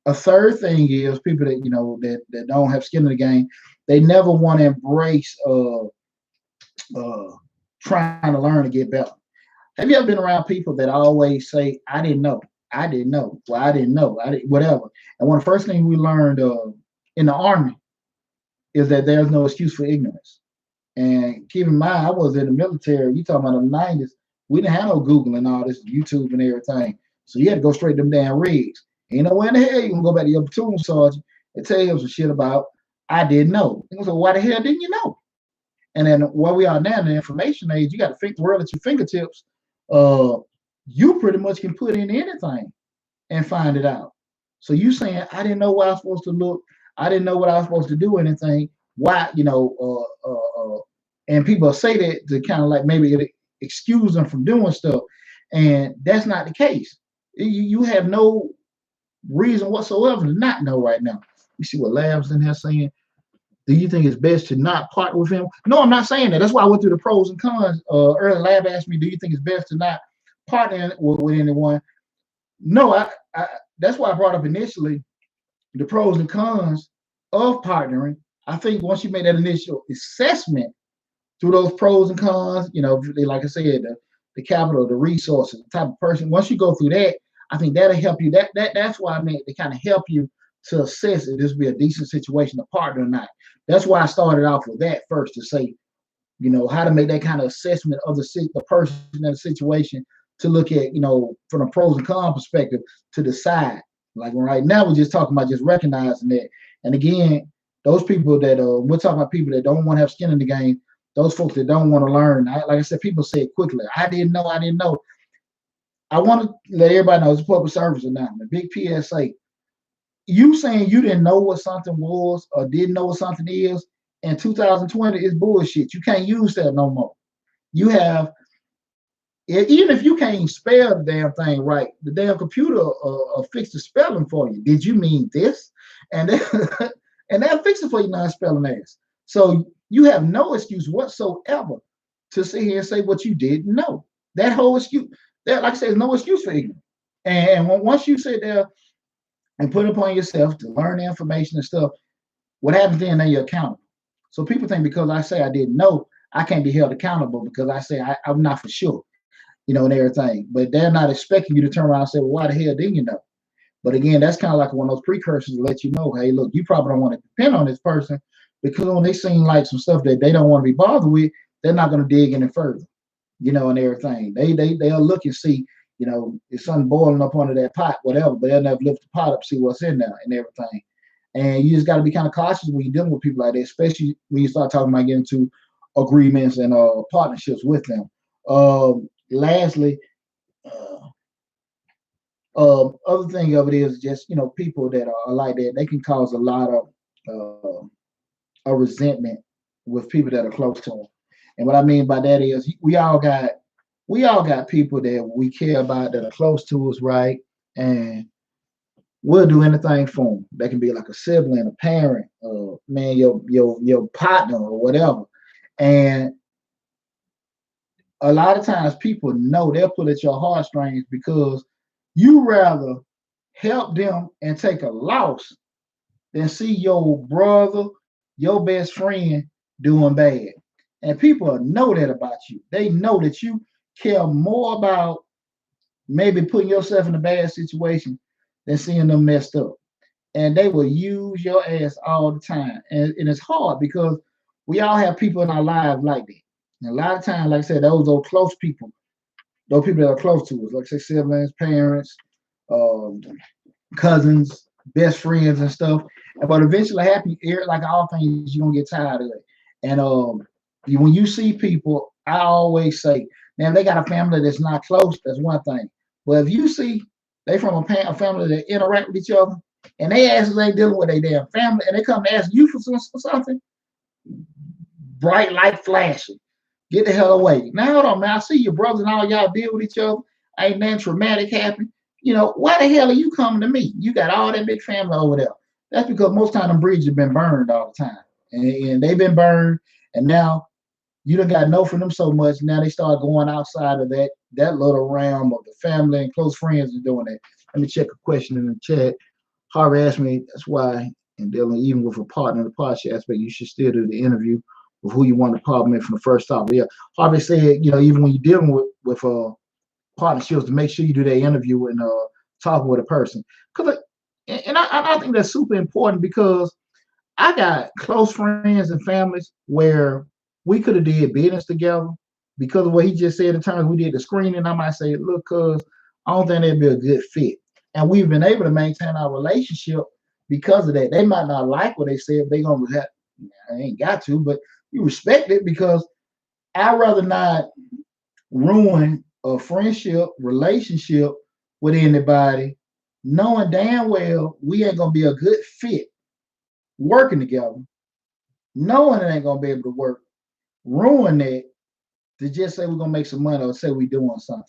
A third thing is people that that don't have skin in the game. They never want to embrace trying to learn to get better. Have you ever been around people that always say, "I didn't know, I didn't know, well, I didn't know, I didn't, whatever"? And one of the first things we learned in the Army is that there's no excuse for ignorance. And keep in mind, I was in the military. You talking about the '90s? We didn't have no Google and all this YouTube and everything. So you had to go straight to them damn rigs. Ain't no way in the hell you can go back to your platoon sergeant and tell him some shit about I didn't know. So why the hell didn't you know? And then where we are now in the information age, you got to think the world at your fingertips. You pretty much can put in anything and find it out. So you saying I didn't know where I was supposed to look, I didn't know what I was supposed to do, anything. Why, and people say that to kind of like maybe excuse them from doing stuff, and that's not the case. You have no reason whatsoever to not know right now. You see what Lab's in here saying? Do you think it's best to not partner with him? No, I'm not saying that. That's why I went through the pros and cons. Earlier, Lab asked me, do you think it's best to not partner with anyone? No, that's why I brought up initially the pros and cons of partnering. I think once you make that initial assessment through those pros and cons, like I said, the capital, the resources, the type of person, once you go through that, I think that'll help you. That's why I meant to kind of help you to assess if this will be a decent situation to partner or not. That's why I started off with that first to say, how to make that kind of assessment of the person in the situation to look at, from a pros and cons perspective to decide. Like right now, we're just talking about just recognizing that. And again, those people that we're talking about people that don't want to have skin in the game, those folks that don't want to learn. Like I said, people say it quickly. I didn't know. I want to let everybody know it's a public service announcement, big PSA. You saying you didn't know what something was or didn't know what something is in 2020 is bullshit. You can't use that no more. You have, even if you can't spell the damn thing right, the damn computer fix the spelling for you. Did you mean this? And and they'll fix it for you non-spelling ass. So you have no excuse whatsoever to sit here and say what you didn't know. That whole excuse, like I said, there's no excuse for ignorance. And once you sit there and put it upon yourself to learn the information and stuff, what happens then? Now you're accountable. So people think because I say I didn't know, I can't be held accountable because I say I'm not for sure, and everything. But they're not expecting you to turn around and say, well, why the hell didn't you know? But again, that's kind of like one of those precursors to let you know, hey, look, you probably don't want to depend on this person because when they seen like some stuff that they don't want to be bothered with, they're not going to dig any further, and everything. They'll look and see, is something boiling up under that pot, whatever, but they'll never lift the pot up, see what's in there and everything. And you just got to be kind of cautious when you're dealing with people like that, especially when you start talking about getting into agreements and partnerships with them. Lastly, other thing of it is just people that are like that, they can cause a lot of a resentment with people that are close to them. And what I mean by that is we all got people that we care about that are close to us, right? And we'll do anything for them. They can be like a sibling, a parent, man, your partner or whatever. And a lot of times people know they'll pull at your heartstrings because you rather help them and take a loss than see your brother, your best friend doing bad. And people know that about you. They know that you care more about maybe putting yourself in a bad situation than seeing them messed up. And they will use your ass all the time. And it's hard because we all have people in our lives like that. And a lot of times, like I said, those close people, those people that are close to us, like say siblings, parents, um, cousins, best friends, and stuff. But eventually, happen like all things, you're gonna get tired of it. And when you see people, I always say, now if they got a family that's not close, that's one thing. But if you see they from a family that interact with each other, and they asses ain't dealing with their damn family, and they come to ask you for something, bright light flashing. Get the hell away. Now hold on, man. I see your brothers and all y'all deal with each other. Ain't nothing traumatic happen. Why the hell are you coming to me? You got all that big family over there. That's because most time them bridges have been burned all the time. And they've been burned, and now you done got know from them so much. Now they start going outside of that little realm of the family and close friends and doing that. Let me check a question in the chat. Harvey asked me, that's why in dealing even with a partner in the podcast aspect, you should still do the interview with who you want to partner from the first off. Yeah, Harvey said, even when you're dealing with partnerships, to make sure you do that interview and talking with a person. I think that's super important because I got close friends and families where we could have did business together because of what he just said in terms we did the screening. I might say, look, cuz I don't think that'd be a good fit. And we've been able to maintain our relationship because of that. They might not like what they said, they gonna have, I ain't got to, but you respect it because I'd rather not ruin a friendship, relationship with anybody, knowing damn well we ain't gonna be a good fit working together, knowing it ain't gonna be able to work, ruin that to just say we're gonna make some money or say we're doing something.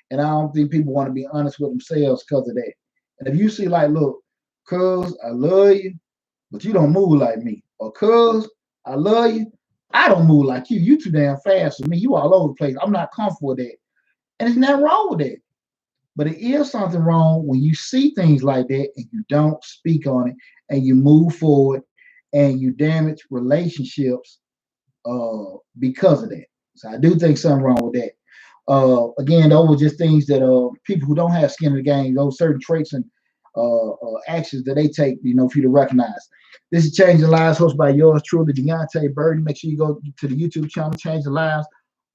And I don't think people want to be honest with themselves because of that. And if you see like, look, cuz I love you, but you don't move like me. Or cuz I love you, I don't move like you. You too damn fast for me. You all over the place. I'm not comfortable with that. And there's nothing wrong with that. But it is something wrong when you see things like that and you don't speak on it and you move forward and you damage relationships because of that. So I do think something wrong with that. Again, those were just things that people who don't have skin in the game, those certain traits and actions that they take, for you to recognize. This is Changing Lives, hosted by yours truly, Deonte Burden. Make sure you go to the YouTube channel, Change the Lives.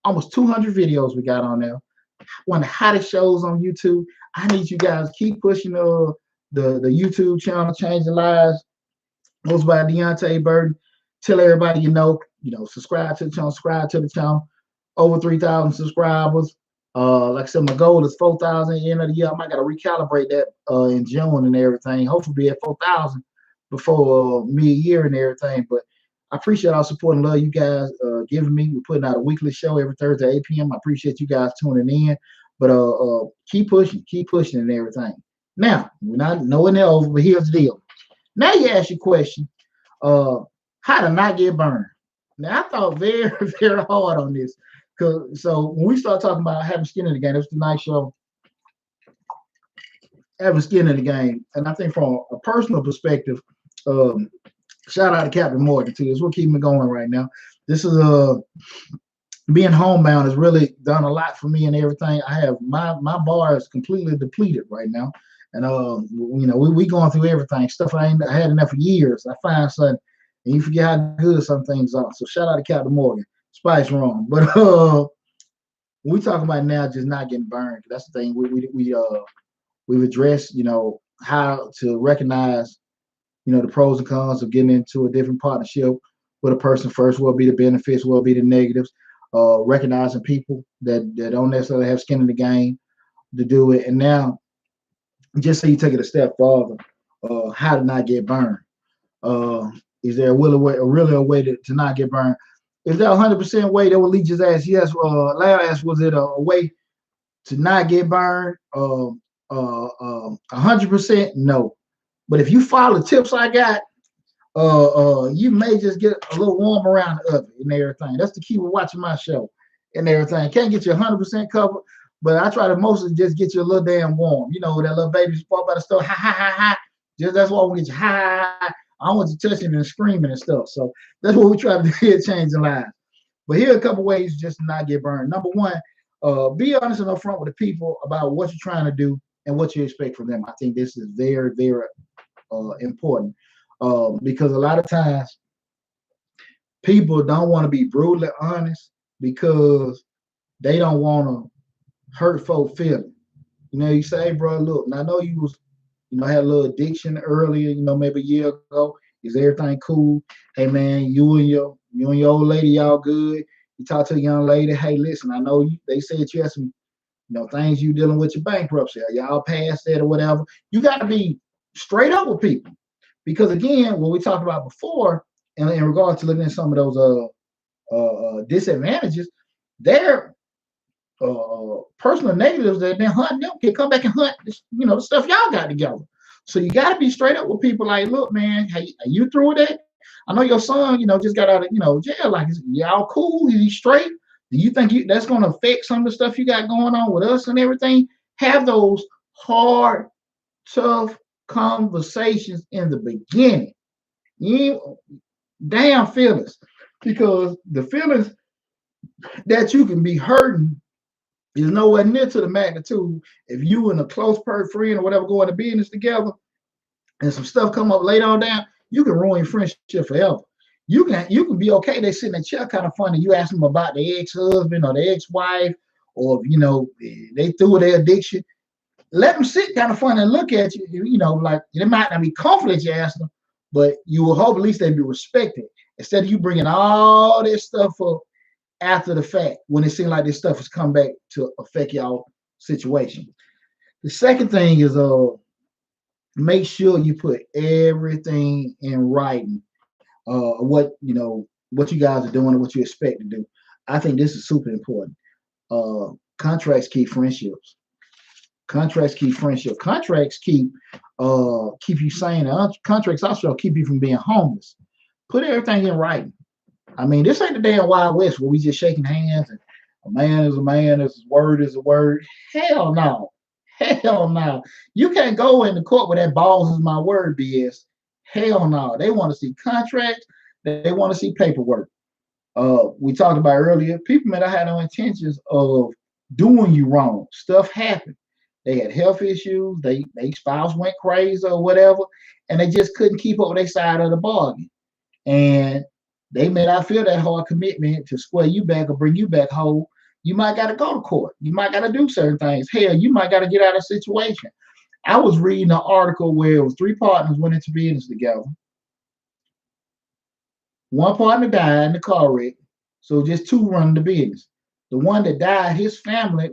Almost 200 videos we got on there. One of the hottest shows on YouTube. I need you guys to keep pushing the YouTube channel, Changing Lives, hosted by Deonte Burden. Tell everybody subscribe to the channel, subscribe to the channel. Over 3,000 subscribers. Like I said, my goal is 4,000 at the end of the year. I might got to recalibrate that in June and everything. Hopefully be at 4,000 before mid-year and everything. But I appreciate our support and love you guys giving me. We're putting out a weekly show every Thursday at 8 p.m. I appreciate you guys tuning in. But keep pushing and everything. Now, we're not knowing that over, but here's the deal. Now you ask your question, how to not get burned. Now, I thought very, very hard on this. So when we start talking about having skin in the game, that's the nice show. Having skin in the game, and I think from a personal perspective, shout out to Captain Morgan too. It's what keeping me going right now. This is being homebound has really done a lot for me and everything. I have my bar is completely depleted right now, and we going through everything. Stuff I had enough for years. I find something and you forget how good some things are. So shout out to Captain Morgan. Spice wrong, but we talking about now just not getting burned. That's the thing. We've addressed, how to recognize, the pros and cons of getting into a different partnership with a person. First, what will be the benefits, what will be the negatives. Recognizing people that don't necessarily have skin in the game to do it, and now just so you take it a step farther, how to not get burned. Uh, is there really a way to not get burned? Is there 100% way that would lead his ass? Yes. Larry asked, was it a way to not get burned? 100% no. But if you follow the tips I got, you may just get a little warm around the oven and everything. That's the key with watching my show and everything. Can't get you 100% covered, but I try to mostly just get you a little damn warm. You know, that little baby fall by the stove, ha ha ha ha. Just that's why I want to get you ha ha ha. I don't want you touching and screaming and stuff. So that's what we try to do here, changing lives. But here are a couple ways just to not get burned. Number one, be honest and upfront with the people about what you're trying to do and what you expect from them. I think this is very, very important because a lot of times people don't want to be brutally honest because they don't want to hurt folk feeling. You say, hey, bro, look, and I know you was, had a little addiction earlier, maybe a year ago. Is everything cool? Hey, man, you and your old lady, y'all good? You talk to a young lady, hey, listen, I know they said you had some, things you dealing with your bankruptcy. Y'all past that or whatever. You got to be straight up with people. Because again, what we talked about before, in regard to looking at some of those disadvantages, their personal negatives that they're hunting them can come back and hunt, the stuff y'all got together. So you got to be straight up with people. Like, look, man, hey, are you through with that? I know your son, just got out of jail. Like, y'all cool? Is he straight? Do you think that's going to affect some of the stuff you got going on with us and everything? Have those hard, tough conversations in the beginning. You damn feelings, because the feelings that you can be hurting is nowhere near to the magnitude if you and a close friend or whatever go into business together and some stuff come up later on down, you can ruin your friendship forever. You can be okay. They sit in a chair kind of funny. You ask them about the ex-husband or the ex-wife, or they through their addiction. Let them sit kind of funny and look at you, like they might not be confident you ask them, but you will hope at least they be respected. Instead of you bringing all this stuff up after the fact, when it seems like this stuff has come back to affect y'all situation. The second thing is make sure you put everything in writing. What you guys are doing and what you expect to do. I think this is super important. Contracts keep friendships. Contracts keep friendship. Contracts keep you sane. Contracts also keep you from being homeless. Put everything in writing. I mean, this ain't the damn Wild West where we just shaking hands and a man is a man, his word is a word. Hell no. Hell no. You can't go into court with that balls is my word BS. Hell no. They want to see contracts. They want to see paperwork. We talked about earlier, people may not have no intentions of doing you wrong. Stuff happened. They had health issues. They spouse went crazy or whatever, and they just couldn't keep up with their side of the bargain. And they may not feel that hard commitment to square you back or bring you back whole. You might got to go to court. You might got to do certain things. Hell, you might got to get out of a situation. I was reading an article where it was 3 partners went into business together. One partner died in the car wreck, so just 2 running the business. The one that died, his family,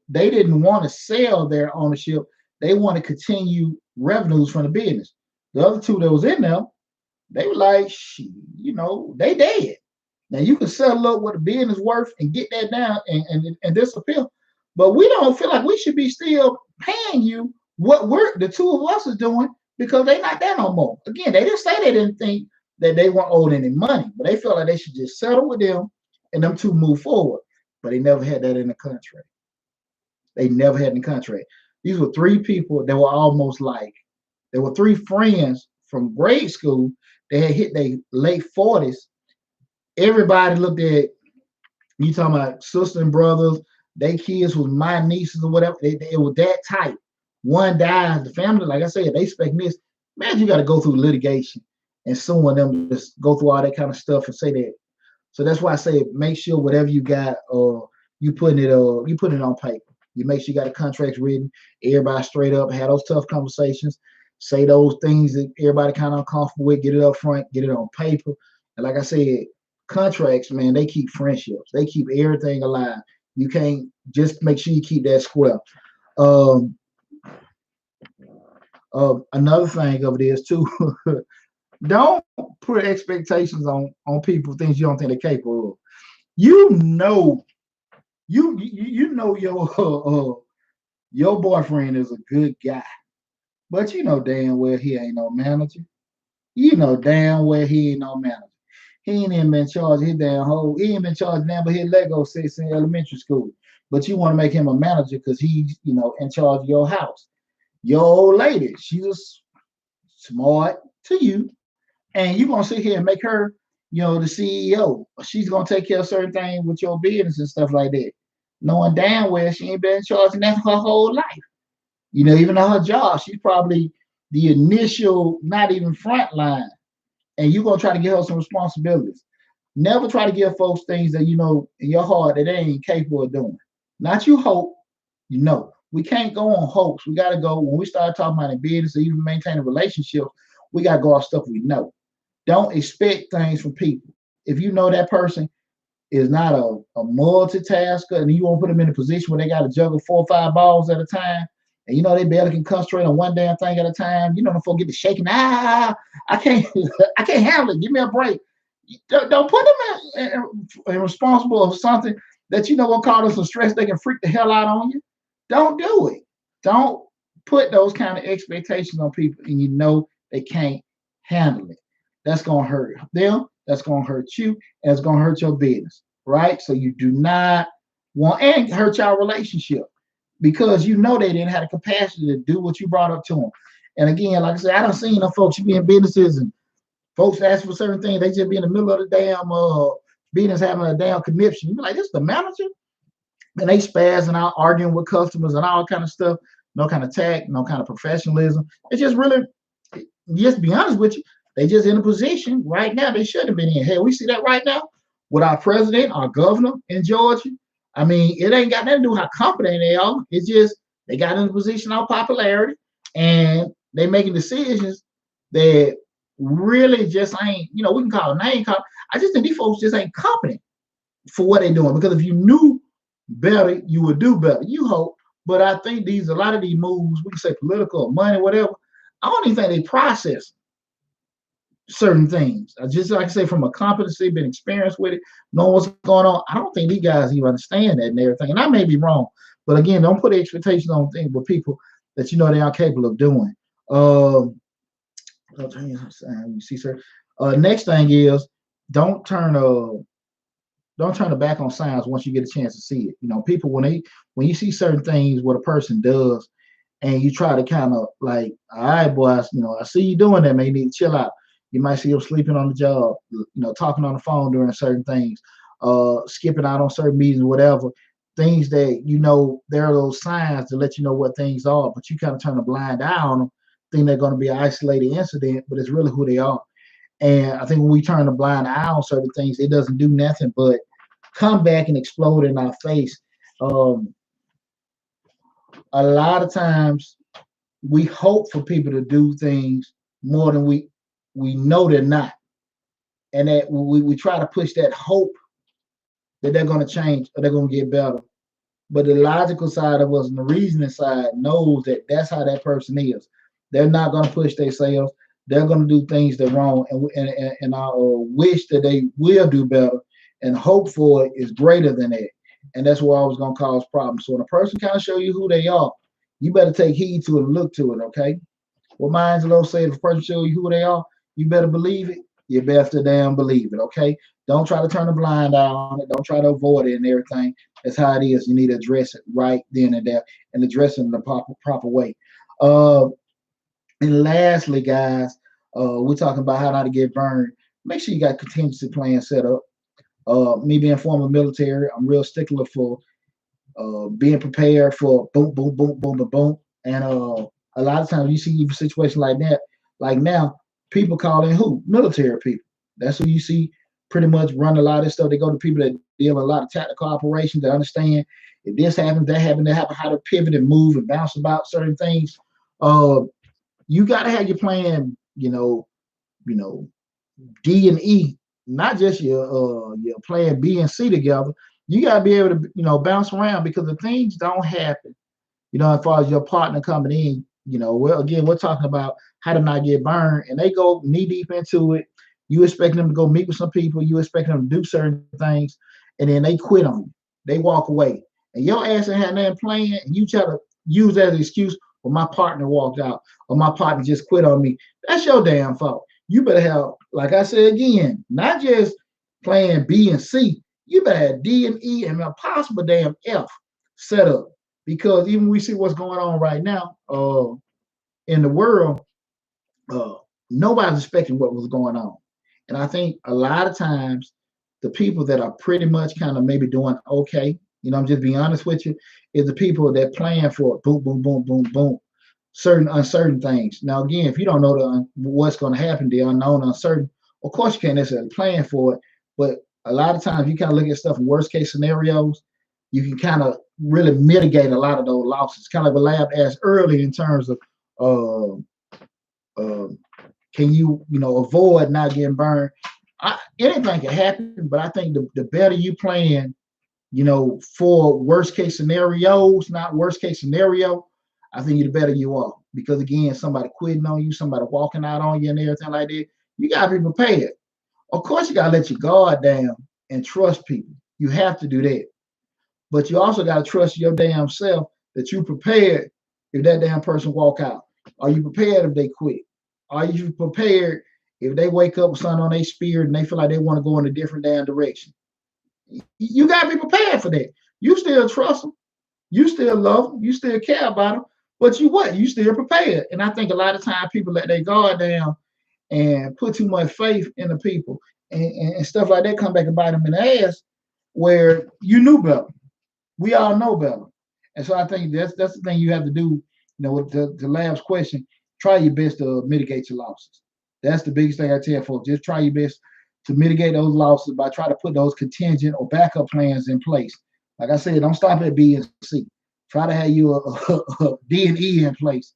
they didn't want to sell their ownership. They want to continue revenues from the business. The other 2 that was in there, they were like, they dead. Now you can settle up what the business worth and get that down and disappear. But we don't feel like we should be still paying you what the 2 of us is doing because they not there no more. Again, they didn't say they didn't think that they weren't owed any money, but they felt like they should just settle with them and them 2 move forward. But they never had that in the contract. They never had in the contract. These were 3 people that were almost like, they were 3 friends from grade school. They had hit their late 40s. Everybody looked at, you talking about sister and brothers, they kids was my nieces or whatever. It was that tight. One dies, the family, like I said, they expect this. Man, you got to go through litigation and suing them to go through all that kind of stuff and say that. So that's why I say make sure whatever you got, you put it on paper. You make sure you got the contracts written, everybody straight up, have those tough conversations, say those things that everybody kind of uncomfortable with, get it up front, get it on paper. And like I said, contracts, man, they keep friendships, they keep everything alive. You can't just make sure you keep that square. Um, Another thing of it is too, don't put expectations on people things you don't think they're capable of. You know, you know your boyfriend is a good guy, but you know damn well he ain't no manager. You know damn well he ain't no manager. He ain't even been charged his damn whole. He ain't been charged now but his Lego sets in elementary school. But you want to make him a manager because he's in charge of your house. Your old lady, she's smart to you, and you gonna sit here and make her, the CEO. She's gonna take care of certain things with your business and stuff like that, knowing damn well she ain't been charging that her whole life. Even though her job, she's probably the initial, not even front line, and you gonna try to give her some responsibilities. Never try to give folks things that in your heart that they ain't capable of doing. Not you hope, we can't go on hopes. We got to go when we start talking about in business or even maintaining relationships. We got to go off stuff we know. Don't expect things from people. If you know that person is not a multitasker and you won't put them in a position where they got to juggle 4 or 5 balls at a time, and they barely can concentrate on one damn thing at a time. The folk get to shaking. I can't, I can't handle it. Give me a break. Don't put them in responsible of something that gonna cause them some stress. They can freak the hell out on you. Don't do it. Don't put those kind of expectations on people, and they can't handle it. That's gonna hurt them. That's gonna hurt you, and it's gonna hurt your business, right? So you do not want and hurt your relationship because they didn't have the capacity to do what you brought up to them. And again, like I said, I don't seen no folks you be in businesses and folks ask for certain things. They just be in the middle of the damn business having a damn conniption. You be like, this is the manager? And they spazzing out, arguing with customers and all kind of stuff. No kind of tact, no kind of professionalism. It's just really, just be honest with you, they just in a position right now they shouldn't have been in. Hey, we see that right now with our president, our governor in Georgia. I mean, it ain't got nothing to do with how competent they are. It's just they got in a position of popularity and they making decisions that really just ain't, we can call it name call. I just think these folks just ain't competent for what they're doing. Because if you knew better, you would do better. You hope. But I think a lot of these moves, we can say political or money, whatever, I don't even think they process certain things. I just like I say, from a competency, been experienced with it, know what's going on. I don't think these guys even understand that and everything. And I may be wrong, but again, don't put expectations on things with people that they are capable of doing. You see, sir. Next thing is don't turn the back on signs once you get a chance to see it. People when you see certain things what a person does, and you try to kind of like, all right, boy, I see you doing that, man. You need to chill out. You might see them sleeping on the job, talking on the phone during certain things, skipping out on certain meetings, whatever. Things that there are those signs to let you know what things are, but you kind of turn a blind eye on them, think they're going to be an isolated incident, but it's really who they are. And I think when we turn a blind eye on certain things, it doesn't do nothing but come back and explode in our face. A lot of times we hope for people to do things more than we know they're not. And that we try to push that hope that they're going to change or they're going to get better. But the logical side of us and the reasoning side knows that that's how that person is. They're not going to push themselves. They're going to do things that are wrong. And our wish that they will do better and hope for it is greater than that. And that's what always going to cause problems. So when a person kind of show you who they are, you better take heed to it and look to it, okay? What Maya Angelou said, if a person show you who they are, you better believe it. You better damn believe it, okay? Don't try to turn a blind eye on it. Don't try to avoid it and everything. That's how it is. You need to address it right then and there and address it in the proper way. And lastly, guys, we're talking about how not to get burned. Make sure you got contingency plans set up. Me being former military, I'm real stickler for being prepared for boom, boom, boom, boom, boom, boom. And a lot of times you see even situations like that, like now, People call in who? Military people. That's who you see pretty much run a lot of this stuff. They go to people that deal in a lot of tactical operations that understand if this happens, that happens, how to pivot and move and bounce about certain things. Uh, you got to have your plan, you know, D and E, not just your plan B and C together. You got to be able to bounce around because the things don't happen. As far as your partner coming in, well, again, we're talking about how to not get burned, and they go knee deep into it. You expect them to go meet with some people, you expect them to do certain things, and then they quit on you. They walk away, and your ass ain't had nothing planned, and you try to use that as an excuse. Well, my partner walked out, or my partner just quit on me. That's your damn fault. You better have, like I said again, not just plan B and C. You better have D and E and a possible damn F set up because even we see what's going on right now in the world, uh, nobody's expecting what was going on. And I think a lot of times the people that are pretty much kind of maybe doing okay, I'm just being honest with you, is the people that plan for boom, boom, boom, boom, boom, certain uncertain things. Now, again, if you don't know what's going to happen, the unknown, uncertain, of course you can't necessarily plan for it. But a lot of times you kind of look at stuff in worst case scenarios, you can kind of really mitigate a lot of those losses. Kind of like what Lab asked early in terms of uh, uh, can you avoid not getting burned? Anything can happen, but I think the better you plan, for worst case scenarios, not worst case scenario, I think the better you are. Because again, somebody quitting on you, somebody walking out on you and everything like that, you gotta be prepared. Of course, you gotta let your guard down and trust people. You have to do that. But you also gotta trust your damn self that you prepared if that damn person walk out. Are you prepared if they quit? Are you prepared if they wake up with something on their spirit and they feel like they want to go in a different damn direction? You gotta be prepared for that. You still trust them, you still love them, you still care about them, but you still prepared. And I think a lot of times people let their guard down and put too much faith in the people and stuff like that come back and bite them in the ass where you knew better. We all know better. And so I think that's the thing you have to do, with the Lab's question, try your best to mitigate your losses. That's the biggest thing I tell folks. Just try your best to mitigate those losses by trying to put those contingent or backup plans in place. Like I said, don't stop at B and C. Try to have you a D and E in place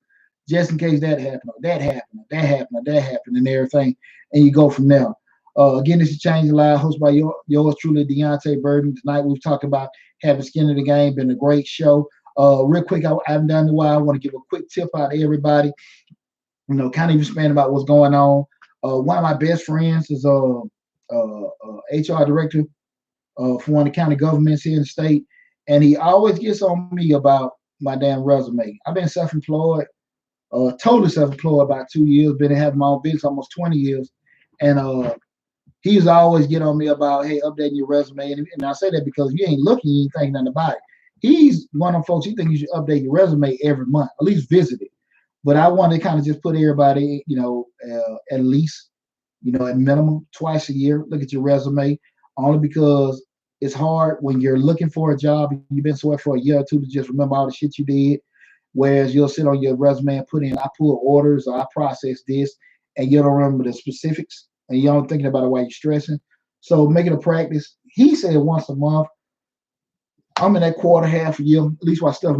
just in case that happened, or that happened, or that happened, or that happened, and everything. And you go from there. Again, this is Change the Live, hosted by yours truly, Deonte Burden. Tonight we've talked about having skin in the game. Been a great show. Real quick, I haven't done it in a while. I want to give a quick tip out to everybody. Kind of expand about what's going on. One of my best friends is HR director for one of the county governments here in the state, and he always gets on me about my damn resume. I've been self-employed, totally self-employed about 2 years. Been having my own business almost 20 years, and he's always get on me about, hey, updating your resume. And I say that because you ain't looking, you ain't thinking nothing about it. He's one of them folks, he thinks you should update your resume every month, at least visit it. But I want to kind of just put everybody, at least, at minimum twice a year, look at your resume, only because it's hard when you're looking for a job. You've been somewhere for a year or two to just remember all the shit you did. Whereas you'll sit on your resume and put in, I pull orders or I process this, and you don't remember the specifics and you don't thinking about it while you're stressing. So make it a practice. He said once a month. I'm in that quarter, half a year, at least while stuff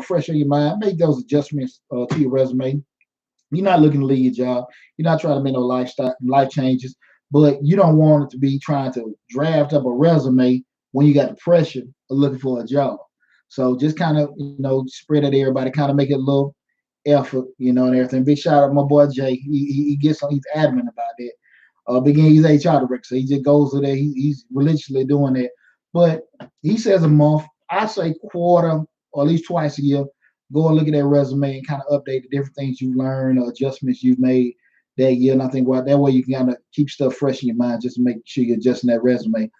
fresh on your mind. Make those adjustments to your resume. You're not looking to leave your job. You're not trying to make no life changes, but you don't want it to be trying to draft up a resume when you got the pressure of looking for a job. So just kind of, spread it to everybody, kind of make it a little effort, and everything. Big shout out to my boy Jay. He gets on, he's adamant about that. Again, he's HR director, so he just goes to there. He's religiously doing that. But he says a month, I say quarter, or at least twice a year, go and look at that resume and kind of update the different things you learned or adjustments you've made that year. And I think that way you can kind of keep stuff fresh in your mind just to make sure you're adjusting that resume.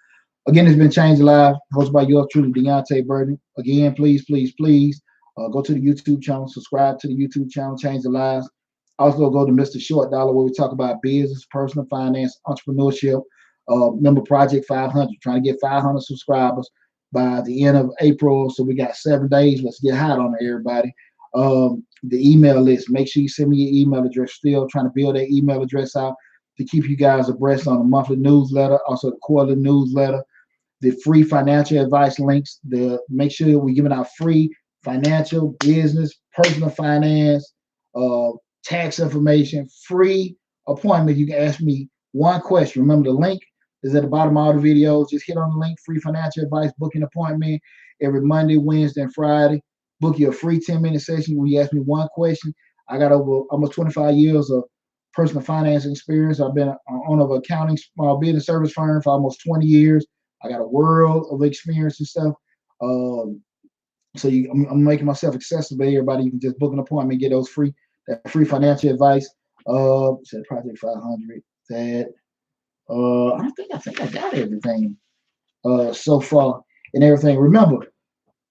Again, it's been Change Live, hosted by yours truly, Deonte Burden. Again, please, please, please go to the YouTube channel, subscribe to the YouTube channel, Change the Lives. Also go to Mr. Short Dollar, where we talk about business, personal finance, entrepreneurship. Member Project 500, trying to get 500 subscribers by the end of April. So we got 7 days. Let's get hot on it, everybody. the email list. Make sure you send me your email address. Still trying to build that email address out to keep you guys abreast on the monthly newsletter, also the quarterly newsletter, the free financial advice links. The make sure we're giving out free financial, business, personal finance, uh, tax information, free appointment. You can ask me one question. Remember, the link is at the bottom of all the videos. Just hit on the link, free financial advice, booking appointment every Monday, Wednesday, and Friday. Book your free 10-minute session where you ask me one question. I got over almost 25 years of personal finance experience. I've been owner of an accounting small business service firm for almost 20 years. I got a world of experience and stuff. Um, I'm making myself accessible to everybody. You can just book an appointment, get those free financial advice. Said Project 500. That I think I got everything so far and everything. Remember,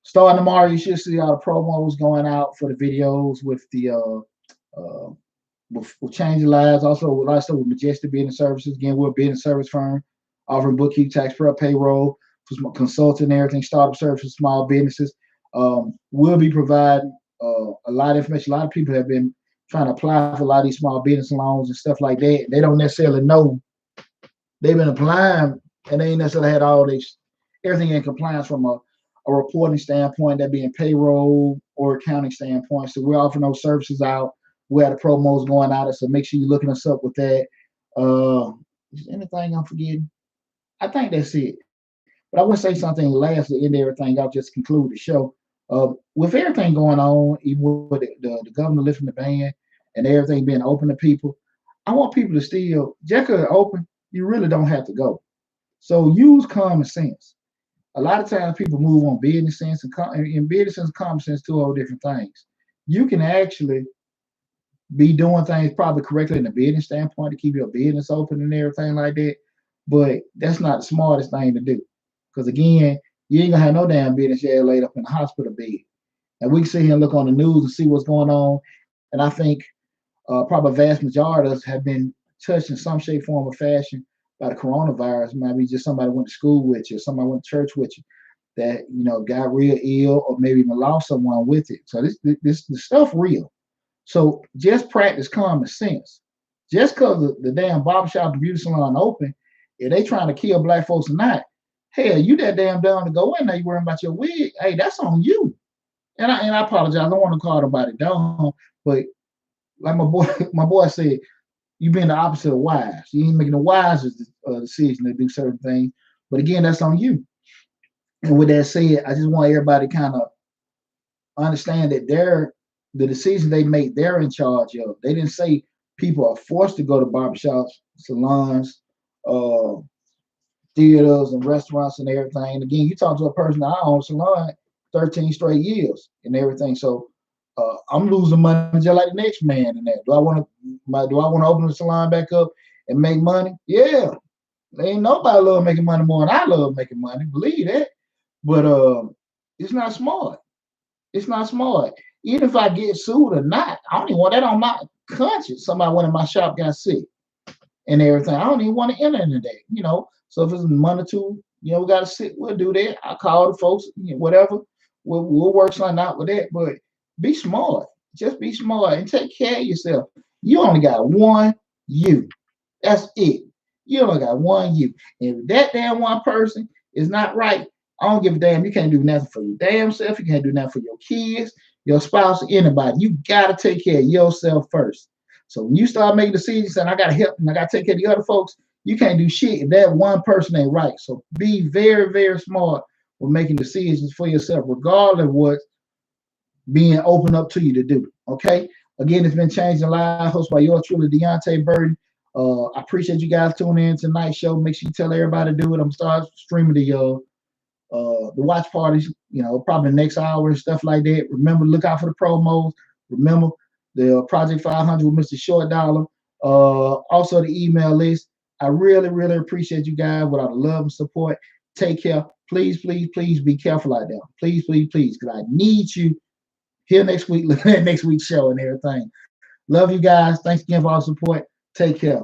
starting tomorrow, you should see all the promos going out for the videos with the with Change Lives. Also, with Majestic Business Services. Again, we're a business service firm offering bookkeeping, tax prep, payroll, for consulting, and everything, startup services, small businesses. We'll be providing a lot of information. A lot of people have been trying to apply for a lot of these small business loans and stuff like that. They don't necessarily know they've been applying, and they ain't necessarily had all this everything in compliance from a reporting standpoint, that being payroll or accounting standpoint. So we're offering those services out. We have the promos going out, so make sure you're looking us up with that. Is there anything I'm forgetting? I think that's it. But I want to say something last to end everything. I'll just conclude the show. With everything going on, even with the governor lifting the ban and everything being open to people, I want people to still, just 'cause it's open, you really don't have to go. So use common sense. A lot of times people move on business sense and business sense and common sense, two whole different things. You can actually be doing things probably correctly in a business standpoint to keep your business open and everything like that. But that's not the smartest thing to do. Because again, you ain't gonna have no damn business you laid up in a hospital bed. And we can sit here and look on the news and see what's going on. And I think probably a vast majority of us have been touched in some shape, form, or fashion by the coronavirus. Maybe just somebody went to school with you, somebody went to church with you that got real ill, or maybe even lost someone with it. So this stuff real. So just practice common sense. Just because the damn barbershop and beauty salon open, if they trying to kill black folks or not, hell, you that damn dumb to go in there, you worrying about your wig. Hey, that's on you. And I apologize. I don't want to call nobody dumb, but like my boy said, you being the opposite of wise. You ain't making the wisest decision to do certain things. But again, that's on you. And with that said, I just want everybody to kind of understand that the decision they make, they're in charge of. They didn't say people are forced to go to barbershops, salons, uh, theaters, and restaurants and everything. And again, you talk to a person, I own a salon 13 straight years and everything. So I'm losing money just like the next man in that. Do I want to open the salon back up and make money? Yeah. There ain't nobody love making money more than I love making money. Believe that. But it's not smart. It's not smart. Even if I get sued or not, I don't even want that on my conscience. Somebody went in my shop, got sick and everything. I don't even want to enter into that. So if it's a month or two, we got to sit. We'll do that. I call the folks, whatever. We'll work something out with that. But be smart. Just be smart and take care of yourself. You only got one you. That's it. You only got one you. And if that damn one person is not right, I don't give a damn. You can't do nothing for your damn self. You can't do nothing for your kids, your spouse, or anybody. You got to take care of yourself first. So when you start making decisions and I got to help and I got to take care of the other folks, you can't do shit if that one person ain't right. So be very, very smart with making decisions for yourself, regardless of what's being open up to you to do. Okay? Again, it's been Changing Lives, hosted by yours truly, Deonte Burden. I appreciate you guys tuning in tonight's show. Make sure you tell everybody to do it. I'm going to start streaming the watch parties, probably the next hour and stuff like that. Remember, look out for the promos. Remember the Project 500 with Mr. Short Dollar. Also the email list. I really, really appreciate you guys with all the love and support. Take care. Please, please, please be careful out there. Please, please, please, because I need you here next week, looking at next week's show and everything. Love you guys. Thanks again for all the support. Take care.